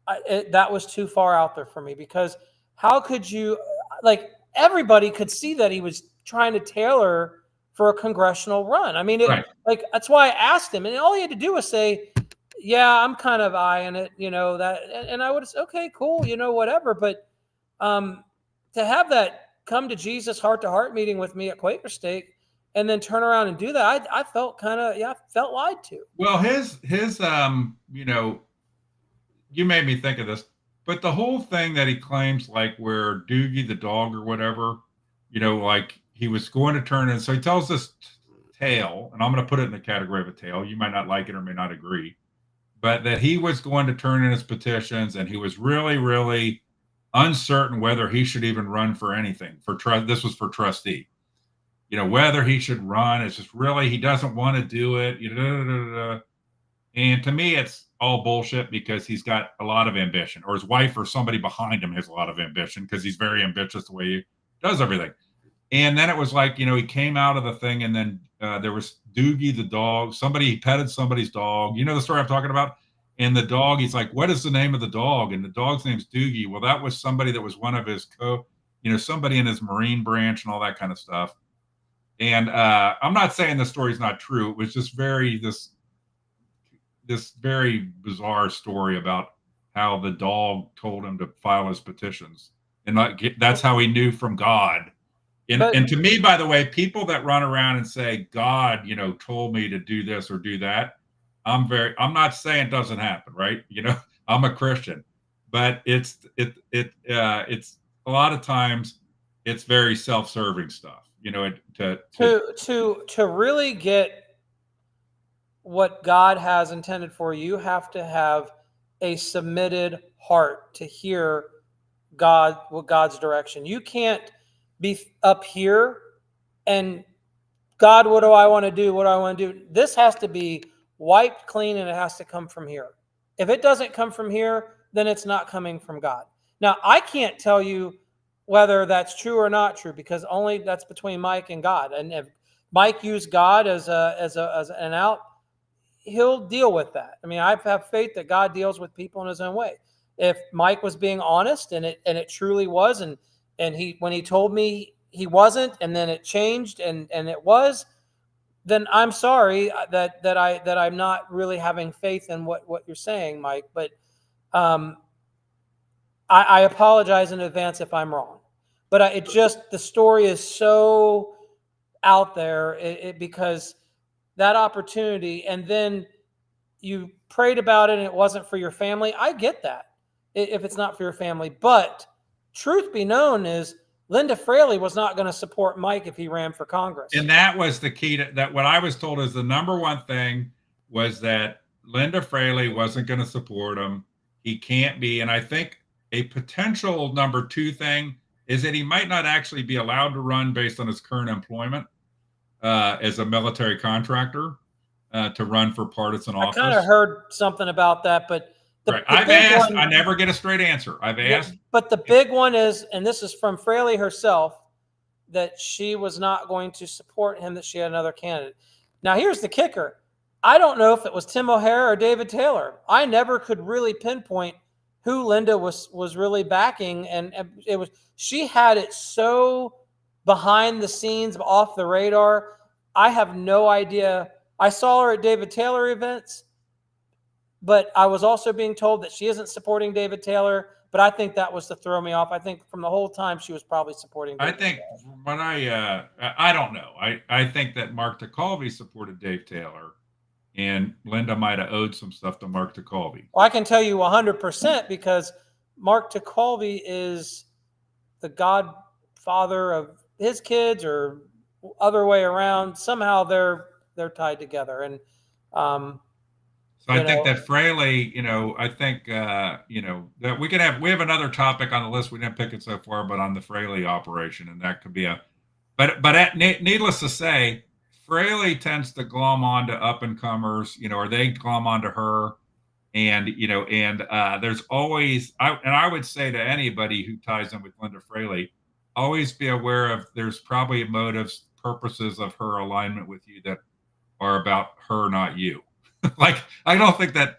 that was too far out there for me, because how could you, like, everybody could see that he was trying to tailor for a congressional run. I mean, Right. like, that's why I asked him, and all he had to do was say, yeah, I'm kind of eyeing it, that, and I would have said, okay, cool, whatever. But to have that come to Jesus heart to heart meeting with me at Quaker Steak and then turn around and do that, I felt I felt lied to. Well, his you made me think of this, but the whole thing that he claims, like where Doogie the dog or whatever, like he was going to turn in. So he tells this tale, and I'm going to put it in the category of a tale. You might not like it or may not agree, but that he was going to turn in his petitions, and he was really, really uncertain whether he should even run for anything. This was for trustee. Whether he should run. It's just really, he doesn't want to do it. And to me, it's all bullshit, because he's got a lot of ambition, or his wife or somebody behind him has a lot of ambition, because he's very ambitious the way he does everything. And then it was like, he came out of the thing, and then there was Doogie the dog. He petted somebody's dog. You know the story I'm talking about? And the dog, he's like, what is the name of the dog? And the dog's name's Doogie. Well, that was somebody that was one of his somebody in his Marine branch and all that kind of stuff. And I'm not saying the story's not true. It was just this very bizarre story about how the dog told him to file his petitions, and that's how he knew from God. And to me, by the way, people that run around and say God, told me to do this or do that, I'm not saying it doesn't happen, right? I'm a Christian, but it's a lot of times it's very self-serving stuff. To really get what God has intended for you, you have to have a submitted heart to hear God's direction. You can't be up here and, God, what do I want to do? What do I want to do? This has to be wiped clean, and it has to come from here. If it doesn't come from here, then it's not coming from God. Now, I can't tell you whether that's true or not true, because only that's between Mike and God. And if Mike used God as an out, he'll deal with that. I mean, I have faith that God deals with people in his own way. If Mike was being honest, and it truly was, and when he told me he wasn't, and then it changed and it was, then I'm sorry that I'm not really having faith in what you're saying, Mike. But I apologize in advance if I'm wrong. But the story is so out there because that opportunity, and then you prayed about it and it wasn't for your family. I get that if it's not for your family. But truth be known is Linda Fraley was not going to support Mike if he ran for Congress. And that was the key to that. What I was told is the number one thing was that Linda Fraley wasn't going to support him. He can't be. And I think a potential number two thing is that he might not actually be allowed to run based on his current employment as a military contractor to run for partisan office. I kind of heard something about that, but I've asked. I never get a straight answer. I've asked. But the big one is, and this is from Fraley herself, that she was not going to support him, that she had another candidate. Now, here's the kicker. I don't know if it was Tim O'Hare or David Taylor. I never could really pinpoint who Linda was really backing, and she had it so behind the scenes, off the radar. I have no idea. I saw her at David Taylor events, but I was also being told that she isn't supporting David Taylor. But I think that was to throw me off. I think from the whole time she was probably supporting I David think Taylor. from what I don't know. I think that Mark DeCalvey supported Dave Taylor, and Linda might have owed some stuff to Mark DeCalvey. Well, I can tell you 100% because Mark DeCalvey is the godfather of his kids, or other way around. Somehow they're tied together, and So I think that Fraley, I think that we have another topic on the list. We didn't pick it so far, but on the Fraley operation, and that could be needless to say, Fraley tends to glom onto up and comers, or they glom onto her, and there's always I would say to anybody who ties in with Linda Fraley, always be aware of there's probably motives, purposes of her alignment with you that are about her, not you. Like, I don't think that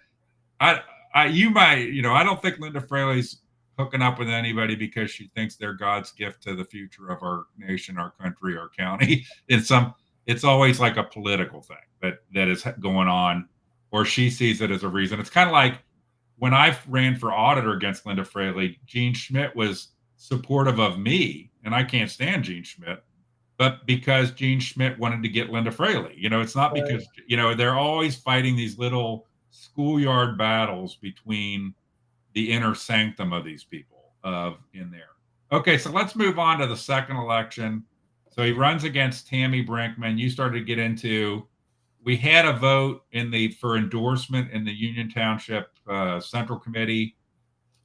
you might, I don't think Linda Fraley's hooking up with anybody because she thinks they're God's gift to the future of our nation, our country, our county. It's always like a political thing that is going on, or she sees it as a reason. It's kind of like when I ran for auditor against Linda Fraley, Gene Schmidt was supportive of me, and I can't stand Gene Schmidt, but because Gene Schmidt wanted to get Linda Fraley. It's not because, they're always fighting these little schoolyard battles between the inner sanctum of these people in there. Okay, so let's move on to the second election. So he runs against Tammy Brinkman. You started to get into, we had a vote for endorsement in the Union Township Central Committee.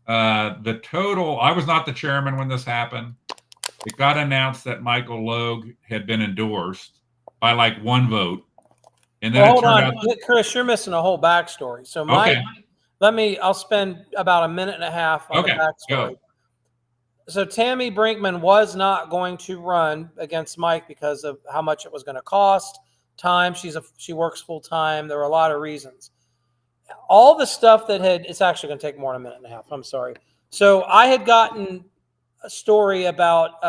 The total, I was not the chairman when this happened. It got announced that Michael Logue had been endorsed by like one vote. And then hold on, Chris, you're missing a whole backstory. So Mike, I'll spend about a minute and a half on the backstory. Go. So Tammy Brinkman was not going to run against Mike because of how much it was going to cost, time. She works full time. There were a lot of reasons. All the stuff it's actually going to take more than a minute and a half. I'm sorry. So I had gotten a story about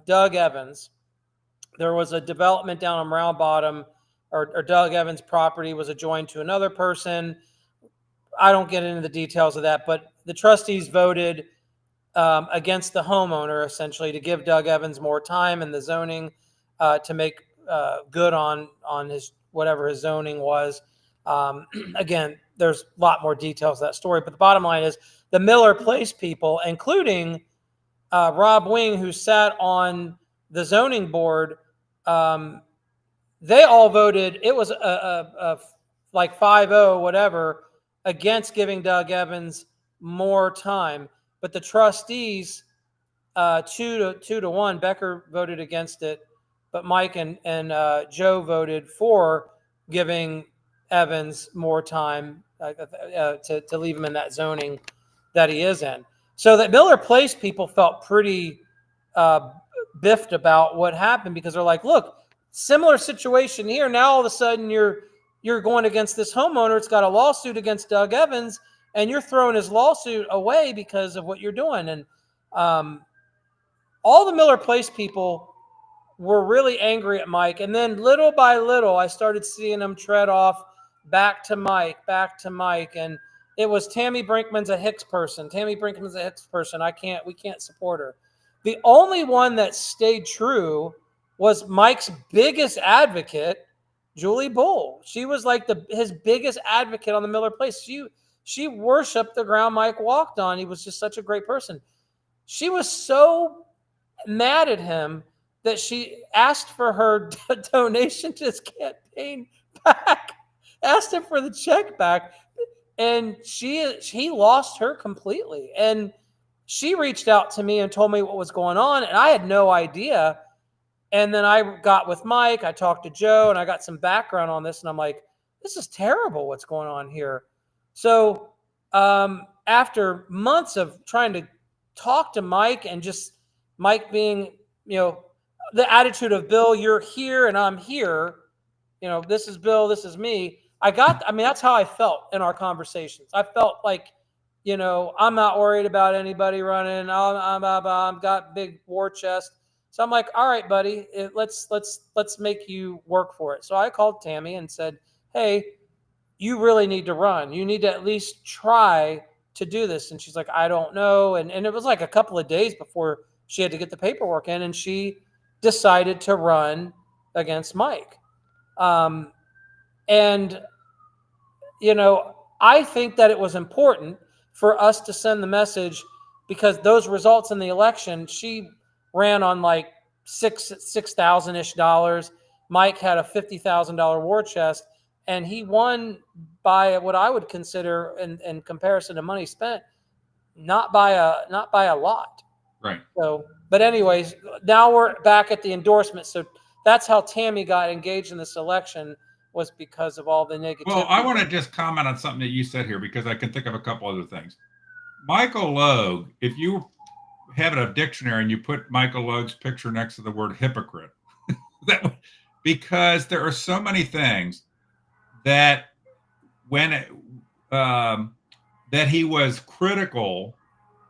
Doug Evans. There was a development down on Round Bottom, or Doug Evans' property was adjoined to another person. I don't get into the details of that, but the trustees voted against the homeowner, essentially, to give Doug Evans more time in the zoning to make good on his whatever his zoning was. Again, there's a lot more details of that story, but the bottom line is the Miller Place people, including Rob Wing, who sat on the zoning board, they all voted. It was like 5-0, whatever, against giving Doug Evans more time. But the trustees, 2-1, Becker voted against it, but Mike and Joe voted for giving Evans more time to leave him in that zoning that he is in. So that Miller Place people felt pretty biffed about what happened, because they're like, look, similar situation here. Now all of a sudden you're going against this homeowner. It's got a lawsuit against Doug Evans, and you're throwing his lawsuit away because of what you're doing. And all the Miller Place people were really angry at Mike. And then little by little, I started seeing them tread off back to Mike. And it was Tammy Brinkman's a Hicks person. We can't support her. The only one that stayed true was Mike's biggest advocate, Julie Bull. She was like his biggest advocate on the Miller Place. She worshiped the ground Mike walked on. He was just such a great person. She was so mad at him that she asked for her donation to his campaign back, asked him for the check back, and he lost her completely. And she reached out to me and told me what was going on, and I had no idea. And then I got with Mike, I talked to Joe, and I got some background on this, and I'm like, this is terrible what's going on here. So after months of trying to talk to Mike, and just Mike being, the attitude of, Bill, you're here and I'm here, this is Bill, this is me. That's how I felt in our conversations. I felt like, I'm not worried about anybody running. I'm got big war chest. So I'm like, all right, buddy, let's make you work for it. So I called Tammy and said, hey, you really need to run. You need to at least try to do this. And she's like, I don't know. And it was like a couple of days before she had to get the paperwork in, and she decided to run against Mike. And, you know, I think that it was important for us to send the message, because those results in the election, she ran on like $6,000-ish dollars. Mike had a $50,000 war chest, and he won by what I would consider, in comparison to money spent, not by a lot. Right. So, but anyways, now we're back at the endorsement. So that's how Tammy got engaged in this election, was because of all the negativity. Well, I want to just comment on something that you said here, because I can think of a couple other things. Michael Logue, if you have a dictionary and you put Michael Logue's picture next to the word hypocrite, because there are so many things that that he was critical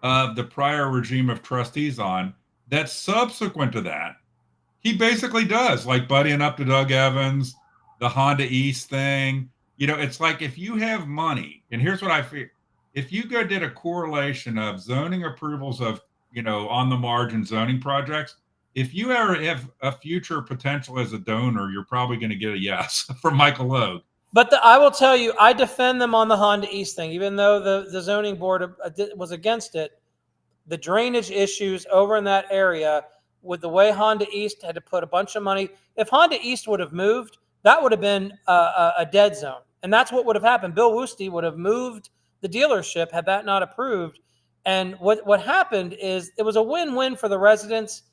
of the prior regime of trustees on, that subsequent to that, he basically does, like buddying up to Doug Evans, the Honda East thing. You know, it's like, if you have money, and here's what I feel, if you did a correlation of zoning approvals of, you know, on the margin zoning projects, if you ever have a future potential as a donor, you're probably going to get a yes from Michael Logue. But I will tell you, I defend them on the Honda East thing, even though the zoning board was against it. The drainage issues over in that area, with the way Honda East had to put a bunch of money. If Honda East would have moved, that would have been a dead zone. And that's what would have happened. Bill Woosty would have moved the dealership had that not approved. And what happened is, it was a win-win for the residents.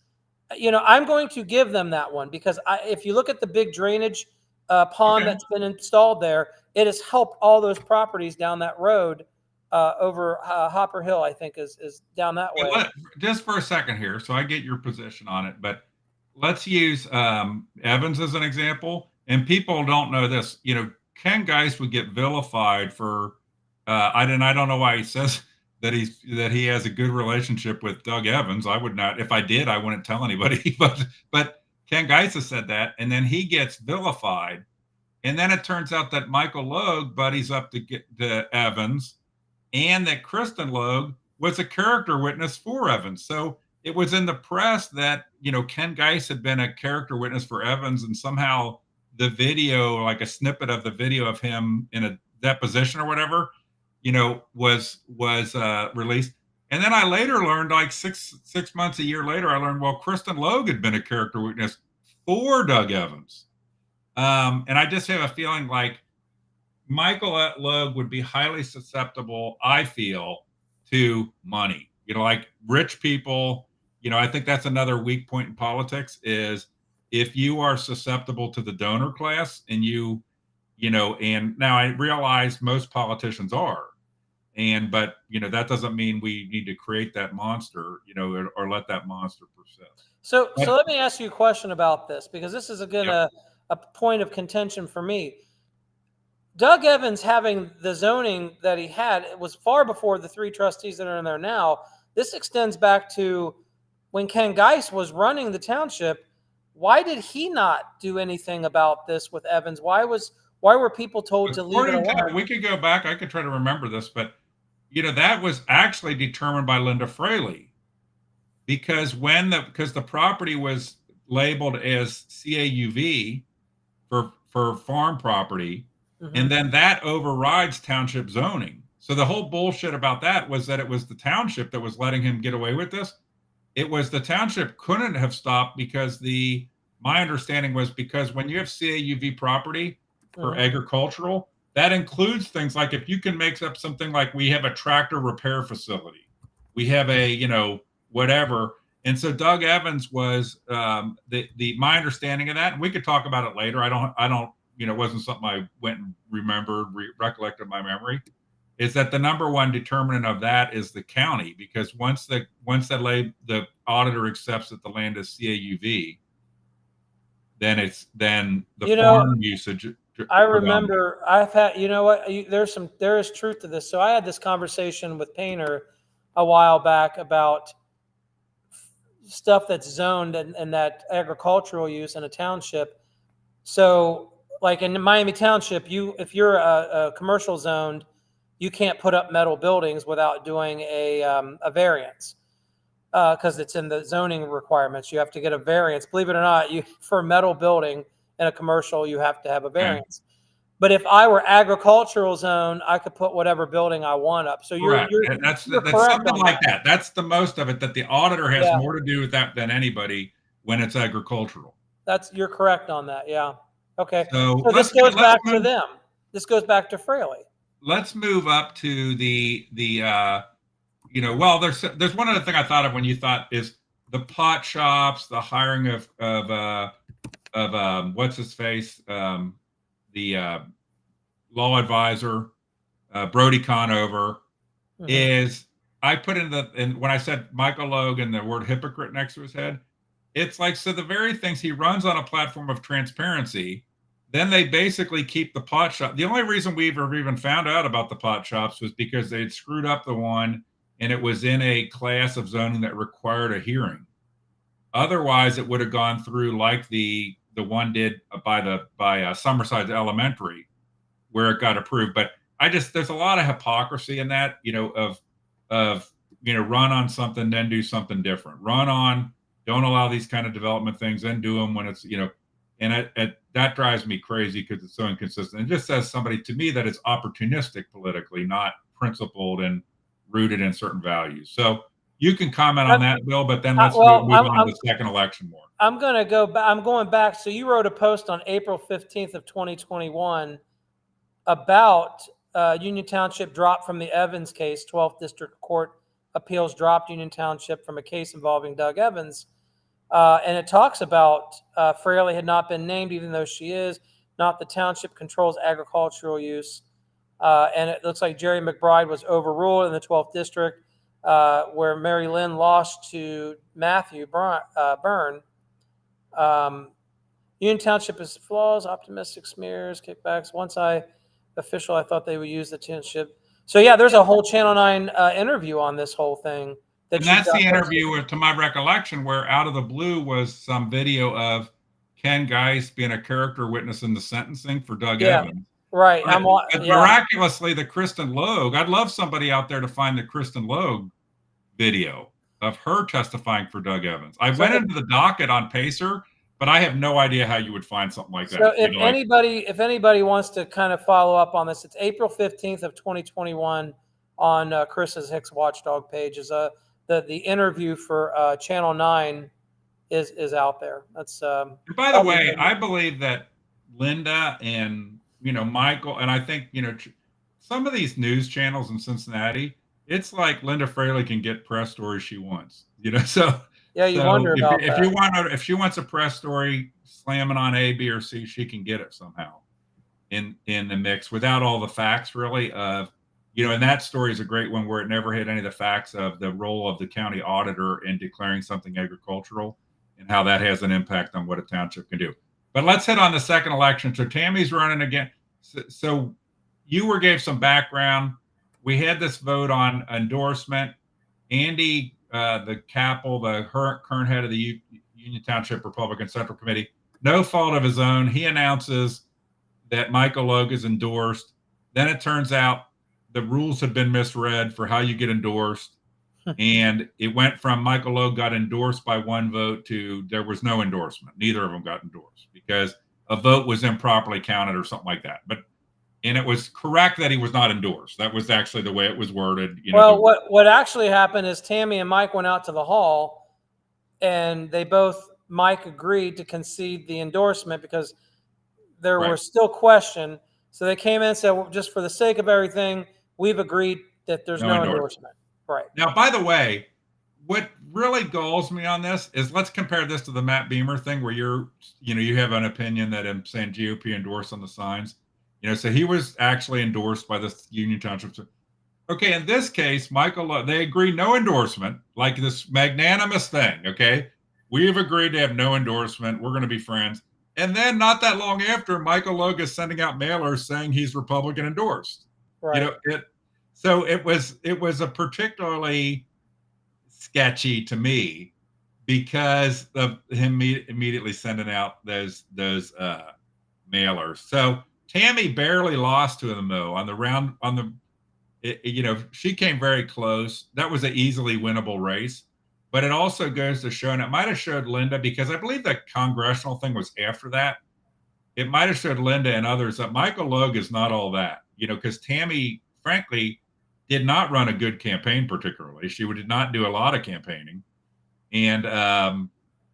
You know, I'm going to give them that one, because if you look at the big drainage pond that's been installed there, it has helped all those properties down that road over Hopper Hill, I think is down that way. Just for a second here, so I get your position on it, but let's use Evans as an example. And people don't know this. You know, Ken Geist would get vilified for, I don't know why he says that he has a good relationship with Doug Evans. I would not, if I did, I wouldn't tell anybody. But Ken Geist has said that, and then he gets vilified, and then it turns out that Michael Logue buddies up to Evans, and that Kristen Logue was a character witness for Evans. So it was in the press that, you know, Ken Geist had been a character witness for Evans, and somehow the video, like a snippet of the video of him in a deposition or whatever, you know, was released. And then I later learned, like six months, a year later, I learned, well, Kristen Logue had been a character witness for Doug Evans. And I just have a feeling like Michael Logue would be highly susceptible, I feel, to money. You know, like rich people, you know, I think that's another weak point in politics, is if you are susceptible to the donor class, and you know, and now I realize most politicians are, but, you know, that doesn't mean we need to create that monster, you know, or let that monster persist. So let me ask you a question about this, because this is again a point of contention for me. Doug Evans having the zoning that he had, it was far before the three trustees that are in there now. This extends back to when Ken Geist was running the township. Why did he not do anything about this with Evans? Why were people told to leave it alone? We could go back. I could try to remember this, but, you know, that was actually determined by Linda Fraley, because the property was labeled as CAUV for farm property. Mm-hmm. And then that overrides township zoning. So the whole bullshit about that was that it was the township that was letting him get away with this. It was the township couldn't have stopped, because my understanding was, because when you have CAUV property for agricultural, that includes things like, if you can make up something like, we have a tractor repair facility, we have a, you know, whatever. And so Doug Evans was my understanding of that, and we could talk about it later. I don't, you know, it wasn't something I went and recollected my memory, is that the number one determinant of that is the county, because once the auditor accepts that the land is CAUV, then the farm usage. I remember I've had, you know what, there is truth to this. So I had this conversation with Painter a while back about stuff that's zoned and that agricultural use in a township. So like in Miami Township, if you're a commercial zoned, you can't put up metal buildings without doing a variance because it's in the zoning requirements. You have to get a variance. Believe it or not, for a metal building in a commercial, you have to have a variance. But if I were agricultural zone, I could put whatever building I want up. So Correct. That's something like that. That's the most of it, that the auditor has more to do with that than anybody when it's agricultural. You're correct on that. Yeah. Okay. So this goes back to them. This goes back to Fraley. Let's move up to well, there's one other thing I thought of when you thought is the pot shops, the hiring of what's his face, the law advisor, Brody Conover, is I put in when I said Michael Logue and the word hypocrite next to his head, it's like, so the very things he runs on a platform of transparency, then they basically keep the pot shop. The only reason we even found out about the pot shops was because they'd screwed up the one and it was in a class of zoning that required a hearing. Otherwise, it would have gone through like the one did by Summerside Elementary, where it got approved. But there's a lot of hypocrisy in that, of run on something, then do something different. Don't allow these kind of development things, then do them when it's, and that drives me crazy because it's so inconsistent. It just says somebody to me that is opportunistic politically, not principled and rooted in certain values. So you can comment on that, Bill, but then let's move on to the second election more. I'm going back. So you wrote a post on April 15th of 2021 about Union Township dropped from the Evans case. 12th District Court Appeals dropped Union Township from a case involving Doug Evans. And it talks about Fraley had not been named, even though she is not. The township controls agricultural use. And it looks like Jerry McBride was overruled in the 12th District, where Mary Lynn lost to Matthew Byrne. Union Township has flaws, optimistic smears, kickbacks. I thought they would use the township. So yeah, there's a whole Channel 9 interview on this whole thing. And that's the interview, to my recollection, where out of the blue was some video of Ken Geist being a character witness in the sentencing for Doug Evans. Right. Miraculously, the Kristen Logue, I'd love somebody out there to find the Kristen Logue video of her testifying for Doug Evans. I went into the docket on Pacer, but I have no idea how you would find something like that. So if anybody wants to kind of follow up on this, it's April 15th of 2021 on Chris's Hicks Watchdog page. Is the interview for Channel 9 is out there. That's and by the way, I believe that Linda and Michael, and I think some of these news channels in Cincinnati, it's like Linda Fraley can get press stories she wants. So yeah, you wonder about that. If she wants a press story slamming on A, B, or C, she can get it somehow in the mix without all the facts really of. And that story is a great one where it never hit any of the facts of the role of the county auditor in declaring something agricultural and how that has an impact on what a township can do. But let's hit on the second election. So Tammy's running again. So you gave some background. We had this vote on endorsement. Andy, the Capel, the current head of the Union Township Republican Central Committee, no fault of his own, he announces that Michael Logue is endorsed. Then it turns out the rules had been misread for how you get endorsed. And it went from Michael Logue got endorsed by one vote to there was no endorsement. Neither of them got endorsed because a vote was improperly counted or something like that. And it was correct that he was not endorsed. That was actually the way it was worded. What actually happened is Tammy and Mike went out to the hall and Mike agreed to concede the endorsement because there were still questions. So they came in and said, well, just for the sake of everything, we've agreed that there's no endorsement. Right. Now, by the way, what really galls me on this is let's compare this to the Matt Beamer thing where you have an opinion that I'm saying GOP endorsed on the signs. So he was actually endorsed by the Union Township. Okay, in this case, they agree no endorsement, like this magnanimous thing. Okay, we have agreed to have no endorsement. We're going to be friends. And then not that long after, Michael Logue is sending out mailers saying he's Republican endorsed. Right. So it was a particularly sketchy to me because of him immediately sending out those mailers. So Tammy barely lost to him though on the round on the. She came very close. That was an easily winnable race. But it also goes to show, and it might have showed Linda, because I believe the congressional thing was after that. It might have showed Linda and others that Michael Logue is not all that, because Tammy, frankly, did not run a good campaign particularly. She did not do a lot of campaigning, and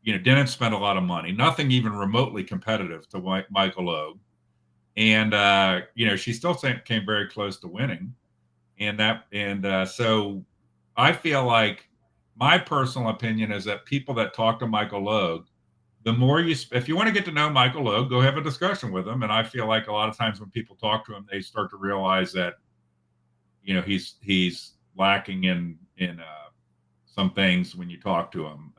didn't spend a lot of money. Nothing even remotely competitive to Michael Logue, and she still came very close to winning. So I feel like my personal opinion is that people that talk to Michael Logue, the more if you want to get to know Michael Logue, go have a discussion with him. And I feel like a lot of times when people talk to him, they start to realize that, he's lacking in some things when you talk to him.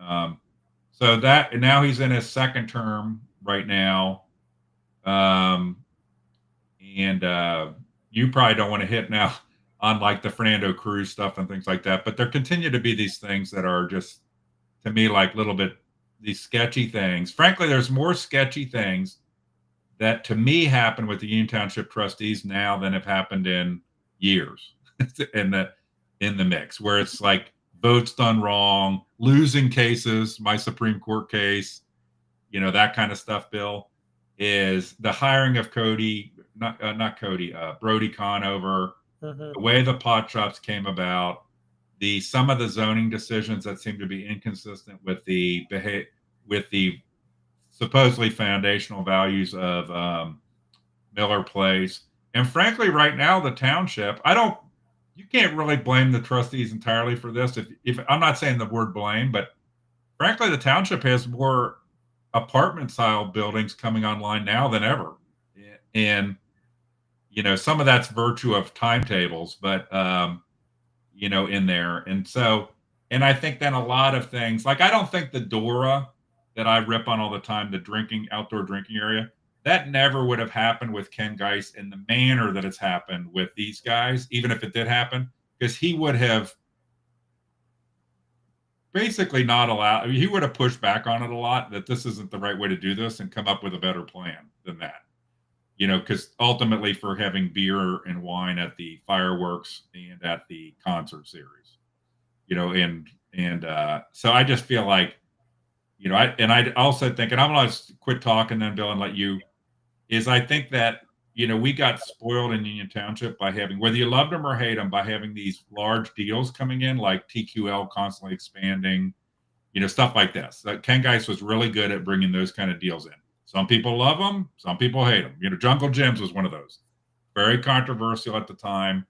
So that, and now he's in his second term right now. You probably don't want to hit now on like the Fernando Cruz stuff and things like that, but there continue to be these things that are just, to me, like little bit, these sketchy things. Frankly, there's more sketchy things that to me happen with the Union Township trustees now than have happened in years in the mix, where it's like votes done wrong, losing cases, my Supreme Court case, that kind of stuff, Bill, is the hiring of Brody Conover, the way the pot shops came about, some of the zoning decisions that seem to be inconsistent with the supposedly foundational values of Miller Place. And frankly, right now, the township, you can't really blame the trustees entirely for this. If I'm not saying the word blame, but frankly, the township has more apartment style buildings coming online now than ever. And, some of that's virtue of timetables, but, in there. And I think then a lot of things, like I don't think the Dora that I rip on all the time, the outdoor drinking area, that never would have happened with Ken Geis in the manner that it's happened with these guys, even if it did happen, because he would have basically not allowed, he would have pushed back on it a lot, that this isn't the right way to do this, and come up with a better plan than that. Because ultimately for having beer and wine at the fireworks and at the concert series, so I just feel like, I also think, and I'm going to quit talking then, Bill, and let you, is I think that, we got spoiled in Union Township by having, whether you loved them or hate them, by having these large deals coming in, like TQL constantly expanding, stuff like this. Ken Geis was really good at bringing those kind of deals in. Some people love them, some people hate them. Jungle Gyms was one of those. Very controversial at the time.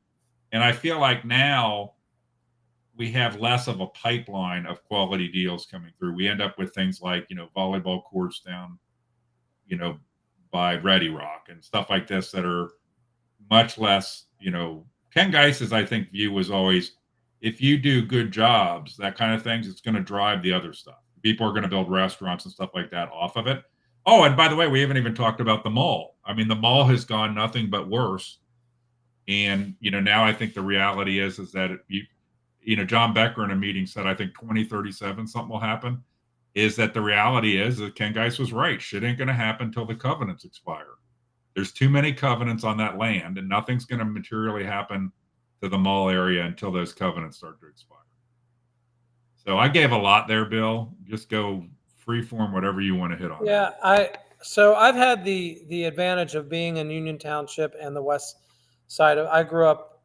And I feel like now we have less of a pipeline of quality deals coming through. We end up with things like, volleyball courts down, by Ready Rock and stuff like this that are much less, Ken Geis's, I think, view was always, if you do good jobs, that kind of things, it's going to drive the other stuff. People are going to build restaurants and stuff like that off of it. Oh, and by the way, we haven't even talked about the mall. I mean, the mall has gone nothing but worse. And, now I think the reality is that, John Becker in a meeting said, I think 2037, something will happen, is that the reality is that Ken Geis was right. Shit ain't going to happen until the covenants expire. There's too many covenants on that land, and nothing's going to materially happen to the mall area until those covenants start to expire. So I gave a lot there, Bill. Just go freeform whatever you want to hit on. Yeah, I've had the advantage of being in Union Township and the west side of. I grew up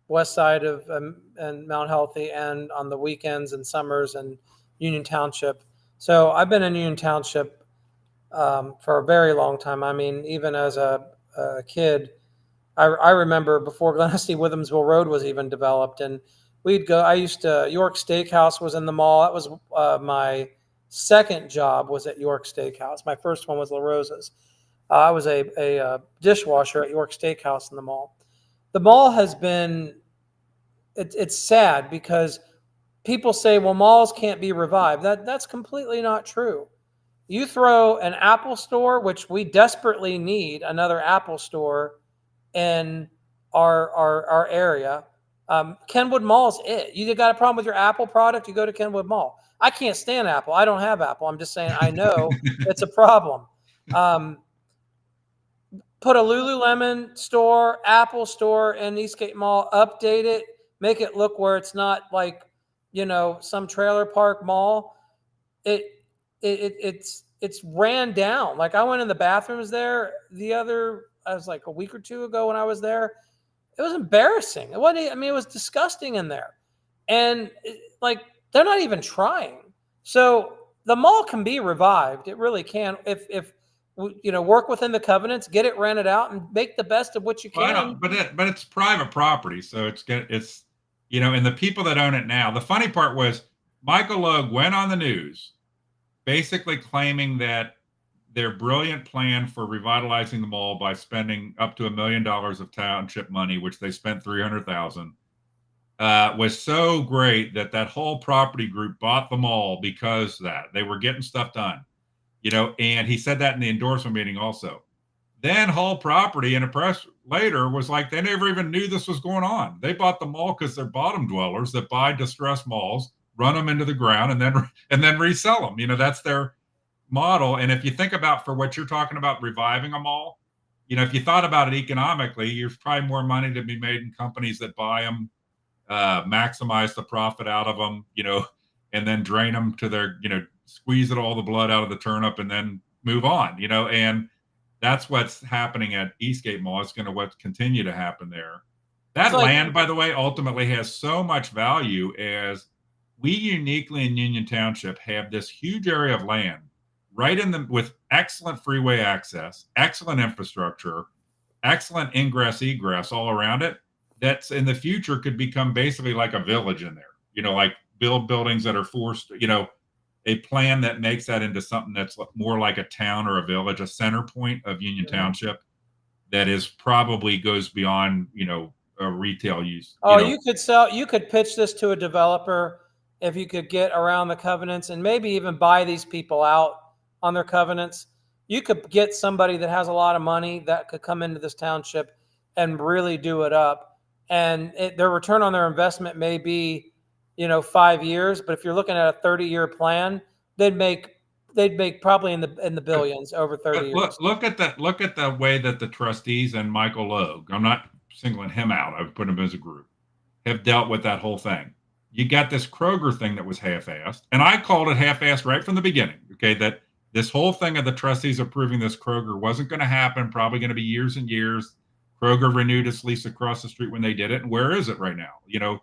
west side of and Mount Healthy, and on the weekends and summers and Union Township. So I've been in Union Township for a very long time. I mean, even as a kid, I remember before Glennesty Withamsville Road was even developed, and we'd go. I used to York Steakhouse was in the mall. That was my second job was at York Steakhouse. My first one was La Rosa's. I was a dishwasher at York Steakhouse in the mall. The mall has been, it's sad because people say, well, malls can't be revived. That's completely not true. You throw an Apple store, which we desperately need another Apple store in our area. Kenwood Mall's it. You got a problem with your Apple product, you go to Kenwood Mall. I can't stand Apple. I don't have Apple. I'm just saying I know it's a problem. put a Lululemon store, Apple store in Eastgate Mall, update it, make it look where it's not like, some trailer park mall. It's ran down. Like I went in the bathrooms there I was like a week or two ago when I was there. It was embarrassing. It wasn't, I mean, it was disgusting in there. And like, they're not even trying. So the mall can be revived. It really can. If work within the covenants, get it rented out, and make the best of what you can. Well, but it's private property, so and the people that own it now. The funny part was Michael Logue went on the news, basically claiming that their brilliant plan for revitalizing the mall by spending up to $1 million of township money, which they spent $300,000, was so great that whole property group bought the mall because that they were getting stuff done. And he said that in the endorsement meeting also. Then Hull Property in a press later was like, they never even knew this was going on. They bought the mall because they're bottom dwellers that buy distressed malls, run them into the ground, and then resell them. That's their model. And if you think about, for what you're talking about, reviving a mall, if you thought about it economically, there's probably more money to be made in companies that buy them, maximize the profit out of them, and then drain them to their, squeeze all the blood out of the turnip and then move on, and that's what's happening at Eastgate Mall. It's going to continue to happen there. That land, by the way, ultimately has so much value, as we uniquely in Union Township have this huge area of land right with excellent freeway access, excellent infrastructure, excellent ingress egress all around it. That's in the future could become basically like a village in there, like build buildings that are forced, a plan that makes that into something that's more like a town or a village, a center point of Union Township that is probably goes beyond, a retail use. You could pitch this to a developer if you could get around the covenants and maybe even buy these people out on their covenants. You could get somebody that has a lot of money that could come into this township and really do it up. And their return on their investment may be, 5 years, but if you're looking at a 30-year plan, they'd make probably in the billions over 30 years. Look at the way that the trustees and Michael Logue, I'm not singling him out, I would put him as a group, have dealt with that whole thing. You got this Kroger thing that was half-assed, and I called it half-assed right from the beginning. Okay, that this whole thing of the trustees approving this Kroger wasn't going to happen, probably going to be years and years. Kroger renewed its lease across the street when they did it, and where is it right now?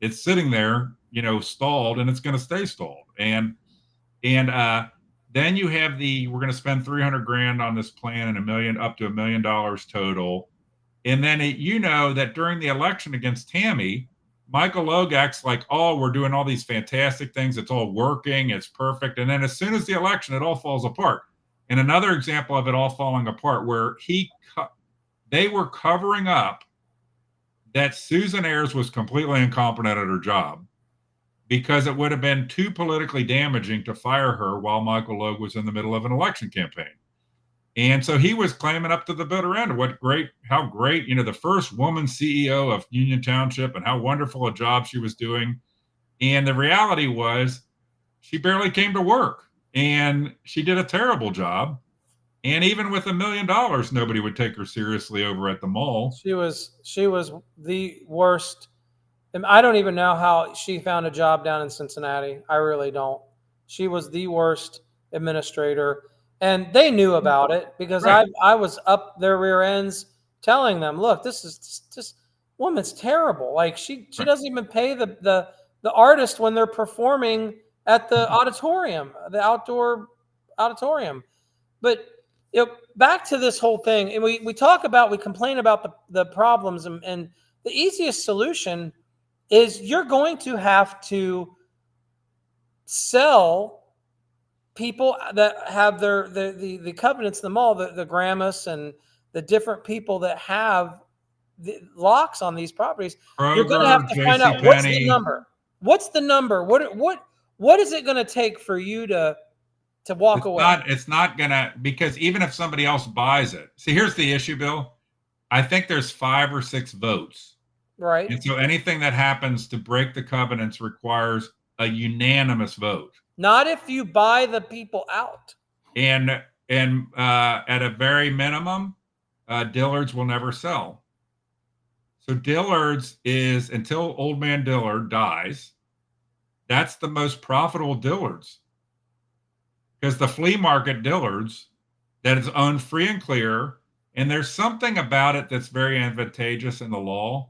It's sitting there, stalled, and it's going to stay stalled. And then you have we're going to spend $300,000 on this plan and up to $1 million total. And then that during the election against Tammy, Michael Logue acts like, oh, we're doing all these fantastic things. It's all working. It's perfect. And then as soon as the election, it all falls apart. And another example of it all falling apart where they were covering up that Susan Ayers was completely incompetent at her job because it would have been too politically damaging to fire her while Michael Logue was in the middle of an election campaign. And so he was claiming up to the bitter end of how great, the first woman CEO of Union Township and how wonderful a job she was doing. And the reality was she barely came to work and she did a terrible job. And even with $1 million, nobody would take her seriously over at the mall. She was the worst. And I don't even know how she found a job down in Cincinnati. I really don't. She was the worst administrator. And they knew about it because right. I was up their rear ends telling them, look, this woman's terrible. Like she right. doesn't even pay the artist when they're performing at the auditorium, the outdoor auditorium. But back to this whole thing, and we complain about the problems, and the easiest solution is you're going to have to sell people that have the covenants in the mall, the Gramus and the different people that have the locks on these properties. Kroger, you're going to have to find out what's the number. What's the number? What is it going to take for you to walk away? It's not going to, because even if somebody else buys it, see, here's the issue, Bill. I think there's 5 or 6 votes. Right. And so anything that happens to break the covenants requires a unanimous vote. Not if you buy the people out. And at a very minimum, Dillard's will never sell. So Dillard's is, until old man Dillard dies, that's the most profitable Dillard's. Because the flea market Dillard's that is owned free and clear, and there's something about it that's very advantageous in the law,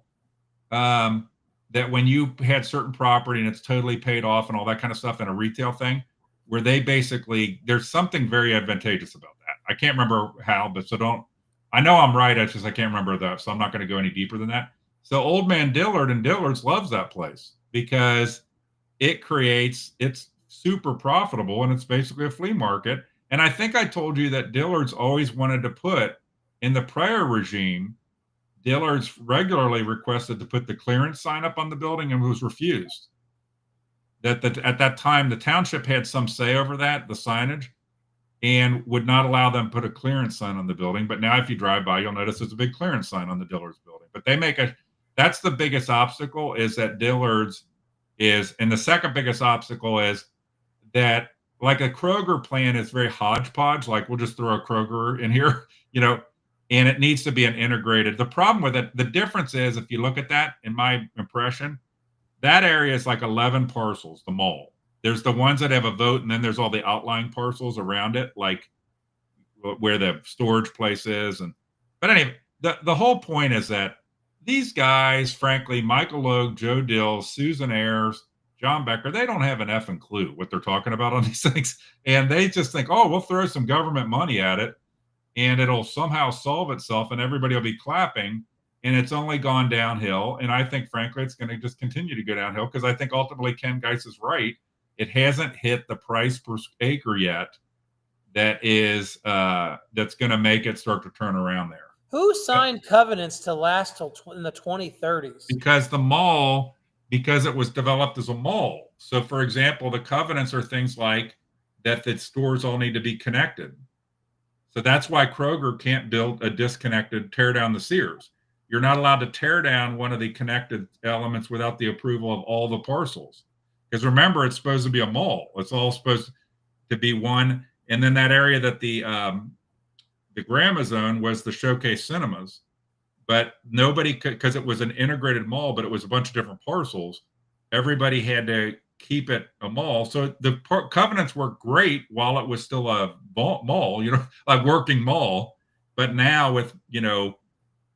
that when you had certain property and it's totally paid off and all that kind of stuff in a retail thing, where they basically, there's something very advantageous about that. I can't remember how, but I know I'm right. It's just I can't remember that, so I'm not going to go any deeper than that. So old man Dillard and Dillard's loves that place because it's super profitable and it's basically a flea market. And I think I told you that Dillard's always wanted to put, in the prior regime, Dillard's regularly requested to put the clearance sign up on the building and was refused. At that time, the township had some say over that, the signage, and would not allow them to put a clearance sign on the building. But now if you drive by, you'll notice there's a big clearance sign on the Dillard's building. But that's the biggest obstacle, is that Dillard's is, and the second biggest obstacle is that, like, a Kroger plan is very hodgepodge. Like, we'll just throw a Kroger in here, and it needs to be an integrated. The problem with it, the difference is, if you look at that, in my impression, that area is like 11 parcels, the mall. There's the ones that have a vote, and then there's all the outlying parcels around it, like where the storage place is. But anyway, the whole point is that these guys, frankly, Michael Logue, Joe Dill, Susan Ayers, John Becker, they don't have an effing clue what they're talking about on these things. And they just think, oh, we'll throw some government money at it and it'll somehow solve itself and everybody will be clapping. And it's only gone downhill. And I think, frankly, it's going to just continue to go downhill, because I think ultimately Ken Geis is right. It hasn't hit the price per acre yet that is that's going to make it start to turn around there. Who signed covenants to last till in the 2030s? Because the mall, because it was developed as a mall. So, for example, the covenants are things like that the stores all need to be connected. So that's why Kroger can't build a disconnected, tear down the Sears. You're not allowed to tear down one of the connected elements without the approval of all the parcels. Because remember, it's supposed to be a mall. It's all supposed to be one. And then that area that the Grandma Zone was the Showcase Cinemas, but nobody could, because it was an integrated mall, but it was a bunch of different parcels. Everybody had to keep it a mall. So the covenants were great while it was still a mall, like working mall. But now with,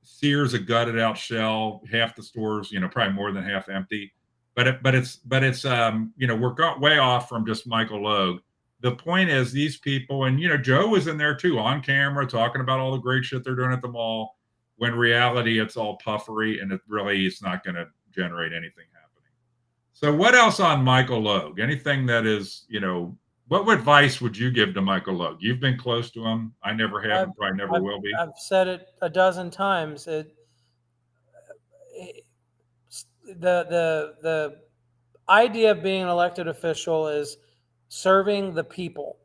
Sears, a gutted out shell, half the stores, probably more than half empty. But it's we're way off from just Michael Logue. The point is, these people, and Joe was in there too, on camera, talking about all the great shit they're doing at the mall, when reality it's all puffery and it's not going to generate anything happening. So what else on Michael Logue? Anything that is, what advice would you give to Michael Logue? You've been close to him. I never have, and probably never will be. I've said it a dozen times. The idea of being an elected official is serving the people,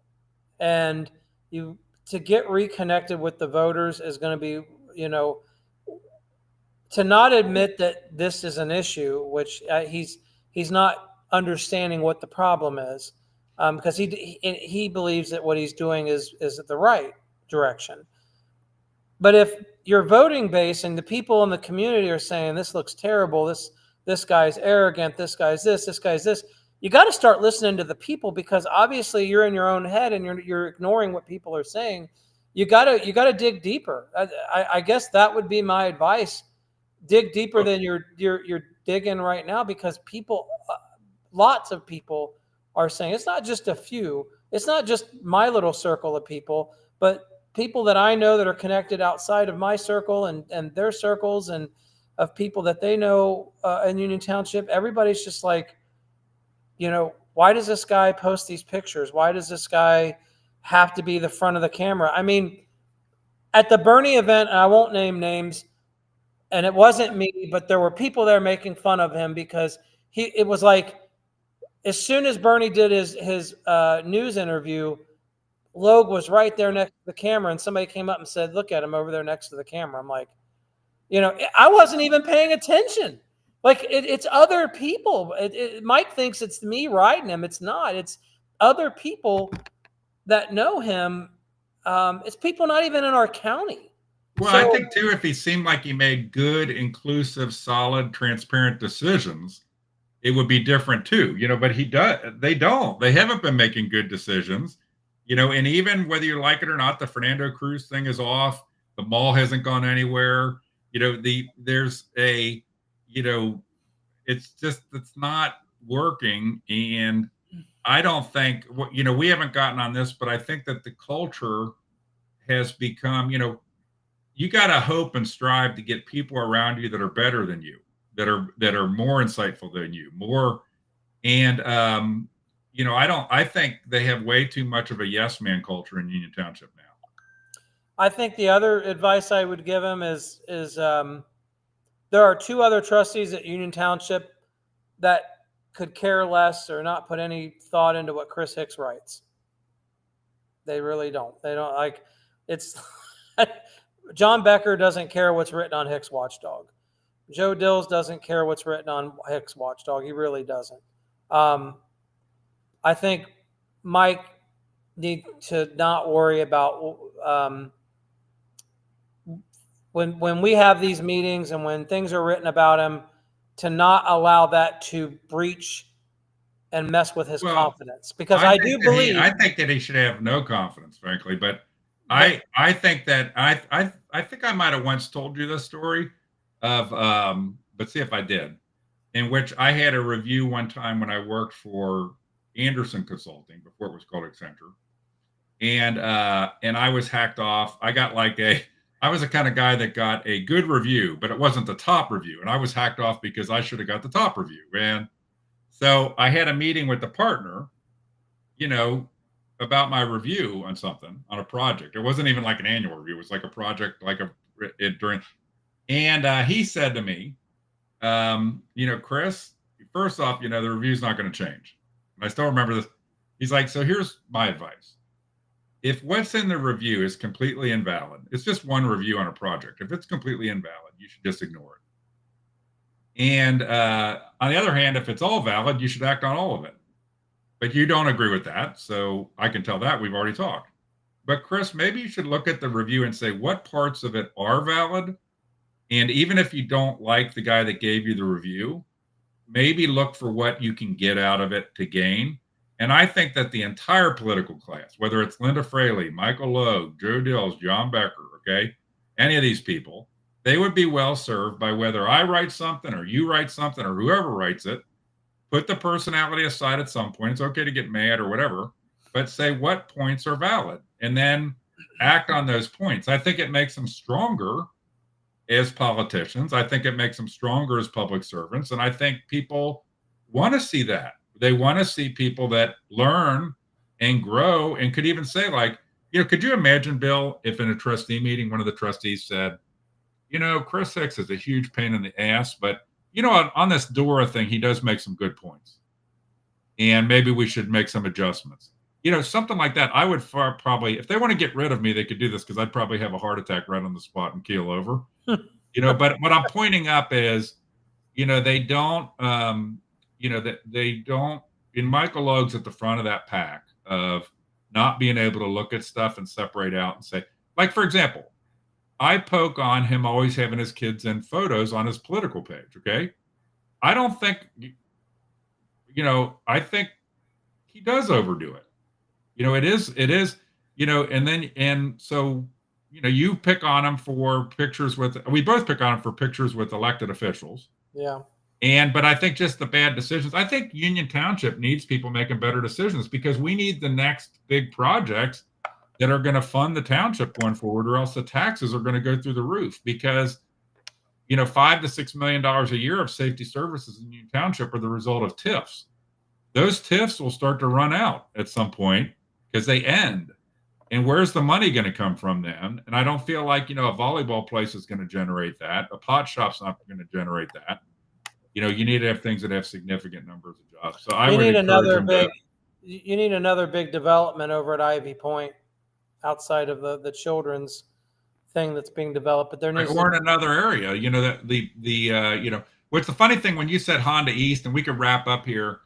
and to get reconnected with the voters is going to be, to not admit that this is an issue, which he's not understanding what the problem is, because he believes that what he's doing is the right direction. But if your voting base and the people in the community are saying this looks terrible, this guy's arrogant, this guy's this, you got to start listening to the people, because obviously you're in your own head and you're ignoring what people are saying. You got to dig deeper. I guess that would be my advice. Dig deeper than you're digging right now, because people, lots of people are saying, it's not just a few. It's not just my little circle of people, but people that I know that are connected outside of my circle and their circles, and of people that they know in Union Township. Everybody's just like, why does this guy post these pictures? Why does this guy have to be the front of the camera? I mean, at the Bernie event, and I won't name names, and it wasn't me, but there were people there making fun of him, because it was like, as soon as Bernie did his news interview, Logue was right there next to the camera, and somebody came up and said, look at him over there next to the camera. I'm like, I wasn't even paying attention. Like, it's other people. Mike thinks it's me riding him. It's not. It's other people that know him. It's people not even in our county. Well, I think too, if he seemed like he made good, inclusive, solid, transparent decisions, it would be different too, but they don't. They haven't been making good decisions, and even whether you like it or not, the Fernando Cruz thing is off. The mall hasn't gone anywhere. There's a, it's not working. And I don't think, we haven't gotten on this, but I think that the culture has become, you got to hope and strive to get people around you that are better than you, that are more insightful than you, more. And I think they have way too much of a yes man culture in Union Township now. I think the other advice I would give him is there are 2 other trustees at Union Township that could care less or not put any thought into what Chris Hicks writes. They really don't. They don't like it's. John Becker doesn't care what's written on Hicks Watchdog. Joe Dills doesn't care what's written on Hicks Watchdog. He really doesn't. I think Mike need to not worry about when we have these meetings and when things are written about him, to not allow that to breach and mess with his confidence. Because I think that he should have no confidence, frankly. But I think that I think I might have once told you this story of but see if I did, in which I had a review one time when I worked for Anderson Consulting before it was called Accenture, and I was hacked off. I was the kind of guy that got a good review, but it wasn't the top review, and I was hacked off because I should have got the top review. And so I had a meeting with the partner, about my review on something, on a project. It wasn't even like an annual review. It was like a project, and he said to me, Chris, first off, the review's not going to change. And I still remember this. He's like, so here's my advice. If what's in the review is completely invalid, it's just one review on a project. If it's completely invalid, you should just ignore it. And on the other hand, if it's all valid, you should act on all of it. But you don't agree with that, so I can tell that we've already talked. But Chris, maybe you should look at the review and say what parts of it are valid. And even if you don't like the guy that gave you the review, maybe look for what you can get out of it to gain. And I think that the entire political class, whether it's Linda Fraley, Michael Logue, Joe Dills, John Becker, any of these people, they would be well served by whether I write something or you write something or whoever writes it. Put the personality aside at some point. It's okay to get mad or whatever, but say what points are valid and then act on those points. I think it makes them stronger as politicians. I think it makes them stronger as public servants. And I think people want to see that. They want to see people that learn and grow and could even say, could you imagine, Bill, if in a trustee meeting, one of the trustees said, Chris Hicks is a huge pain in the ass, but on this Dora thing, he does make some good points. And maybe we should make some adjustments. Something like that. I would probably, if they want to get rid of me, they could do this because I'd probably have a heart attack right on the spot and keel over. But what I'm pointing up is, they don't, that they don't, in Michael Logue's at the front of that pack of not being able to look at stuff and separate out and say, for example, I poke on him always having his kids in photos on his political page. Okay. I don't think, I think he does overdo it. It is, and so, you pick on him for pictures we both pick on him for pictures with elected officials. Yeah. But I think just the bad decisions, I think Union Township needs people making better decisions because we need the next big projects that are going to fund the township going forward, or else the taxes are going to go through the roof because, $5 to $6 million a year of safety services in Union Township are the result of TIFs. Those TIFs will start to run out at some point because they end. And where's the money going to come from then? And I don't feel like, a volleyball place is going to generate that. A pot shop's not going to generate that. You need to have things that have significant numbers of jobs. So I would encourage them you need another big development over at Ivy Point outside of the children's thing that's being developed, but there needs or in another area, what's the funny thing when you said Honda East, and we could wrap up here,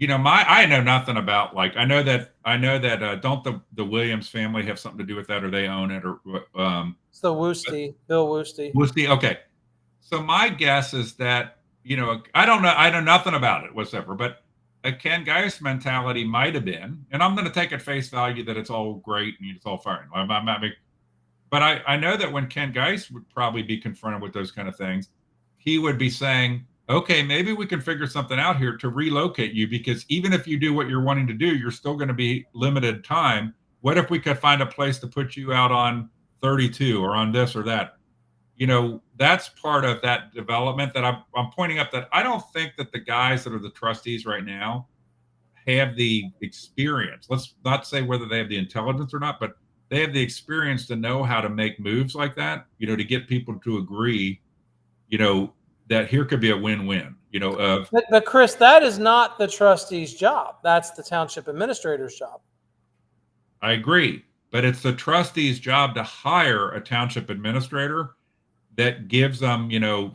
I know nothing about, like, I know that don't the Williams family have something to do with that, or they own it, or It's the Woosty, Bill Woosty. we'll see. Okay. So my guess is that, I don't know. I know nothing about it whatsoever, but a Ken Geist mentality might have been, and I'm going to take at face value that it's all great and it's all fine. But I know that when Ken Geist would probably be confronted with those kind of things, he would be saying, okay, maybe we can figure something out here to relocate you, because even if you do what you're wanting to do, you're still going to be limited time. What if we could find a place to put you out on 32 or on this or that? That's part of that development that I'm pointing up, that I don't think that the guys that are the trustees right now have the experience. Let's not say whether they have the intelligence or not, but they have the experience to know how to make moves like that, to get people to agree, that here could be a win-win, But Chris, that is not the trustee's job. That's the township administrator's job. I agree, but it's the trustee's job to hire a township administrator that gives them,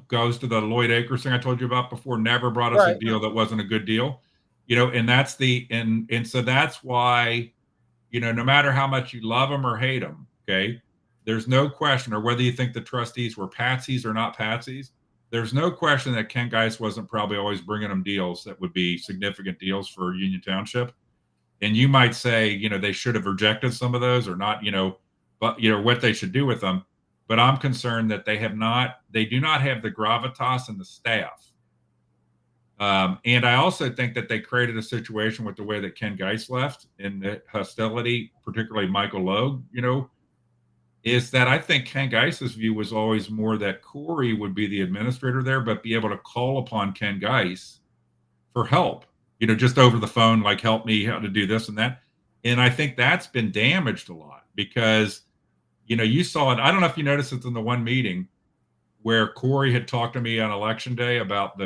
goes to the Lloyd Acres thing I told you about before, never brought us a deal that wasn't a good deal, and that's and so that's why, no matter how much you love them or hate them, okay, there's no question, or whether you think the trustees were patsies or not patsies, there's no question that Ken Geist wasn't probably always bringing them deals that would be significant deals for Union Township. And you might say, they should have rejected some of those or not, but what they should do with them. But I'm concerned that they do not have the gravitas and the staff. And I also think that they created a situation with the way that Ken Geist left in the hostility, particularly Michael Logue, is that I think Ken Geist's view was always more that Corey would be the administrator there, but be able to call upon Ken Geist for help, just over the phone, like, help me how to do this and that. And I think that's been damaged a lot because, you saw it. I don't know if you noticed it in the one meeting where Corey had talked to me on election day about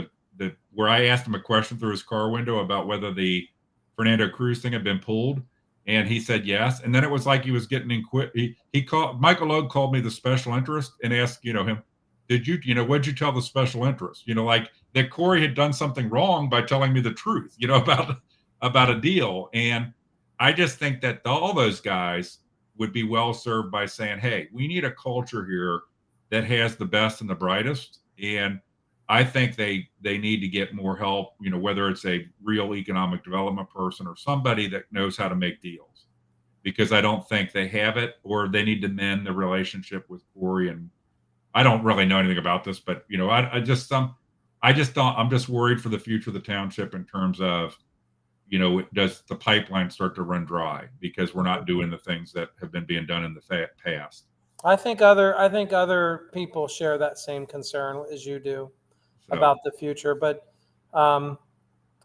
where I asked him a question through his car window about whether the Fernando Cruz thing had been pulled. And he said yes. And then it was like he was getting he called, Michael Logue called me the special interest and asked, him, did you, what'd you tell the special interest? Like that Corey had done something wrong by telling me the truth, about a deal. And I just think that all those guys would be well served by saying, hey, we need a culture here that has the best and the brightest. And I think they need to get more help, whether it's a real economic development person or somebody that knows how to make deals, because I don't think they have it, or they need to mend the relationship with Corey. And I don't really know anything about this, but I'm just worried for the future of the township in terms of, does the pipeline start to run dry because we're not doing the things that have been being done in the past. I think other people share that same concern as you do about the future, but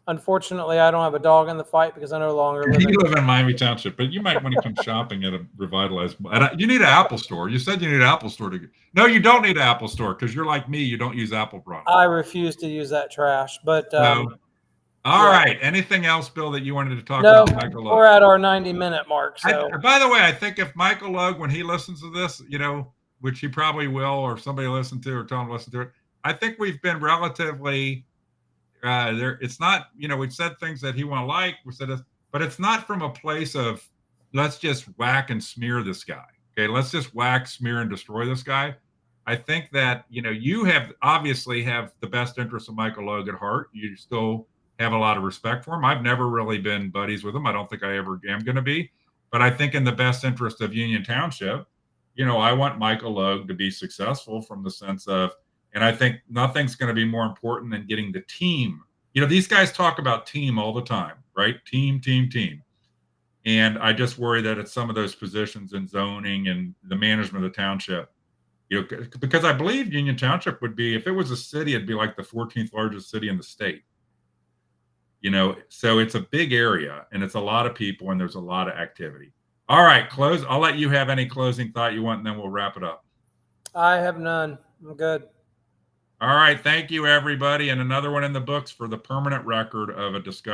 unfortunately, I don't have a dog in the fight because I no longer live. You live in Miami Township, but you might want to come shopping at a revitalized. You need an Apple store. You said you need an Apple store to. No, you don't need an Apple store because you're like me. You don't use Apple products. I refuse to use that trash. But all right. Anything else, Bill, that you wanted to talk about? Michael Logue? We're at our 90-minute mark. So, by the way, I think if Michael Logue, when he listens to this, which he probably will, or somebody listen to, or tell him to listen to it, I think we've been relatively there. It's not, we've said things that he won't like. We said this, but it's not from a place of let's just whack and smear this guy. Okay, let's just whack, smear, and destroy this guy. I think that you obviously have the best interest of Michael Logue at heart. You still have a lot of respect for him. I've never really been buddies with him. I don't think I ever am going to be. But I think in the best interest of Union Township, I want Michael Logue to be successful from the sense of. And I think nothing's going to be more important than getting the team. These guys talk about team all the time, right? Team. And I just worry that at some of those positions in zoning and the management of the township, because I believe Union Township would be, if it was a city, it'd be like the 14th largest city in the state. So it's a big area and it's a lot of people and there's a lot of activity. All right, close. I'll let you have any closing thought you want, and then we'll wrap it up. I have none. I'm good. All right. Thank you, everybody. And another one in the books for the permanent record of a discussion.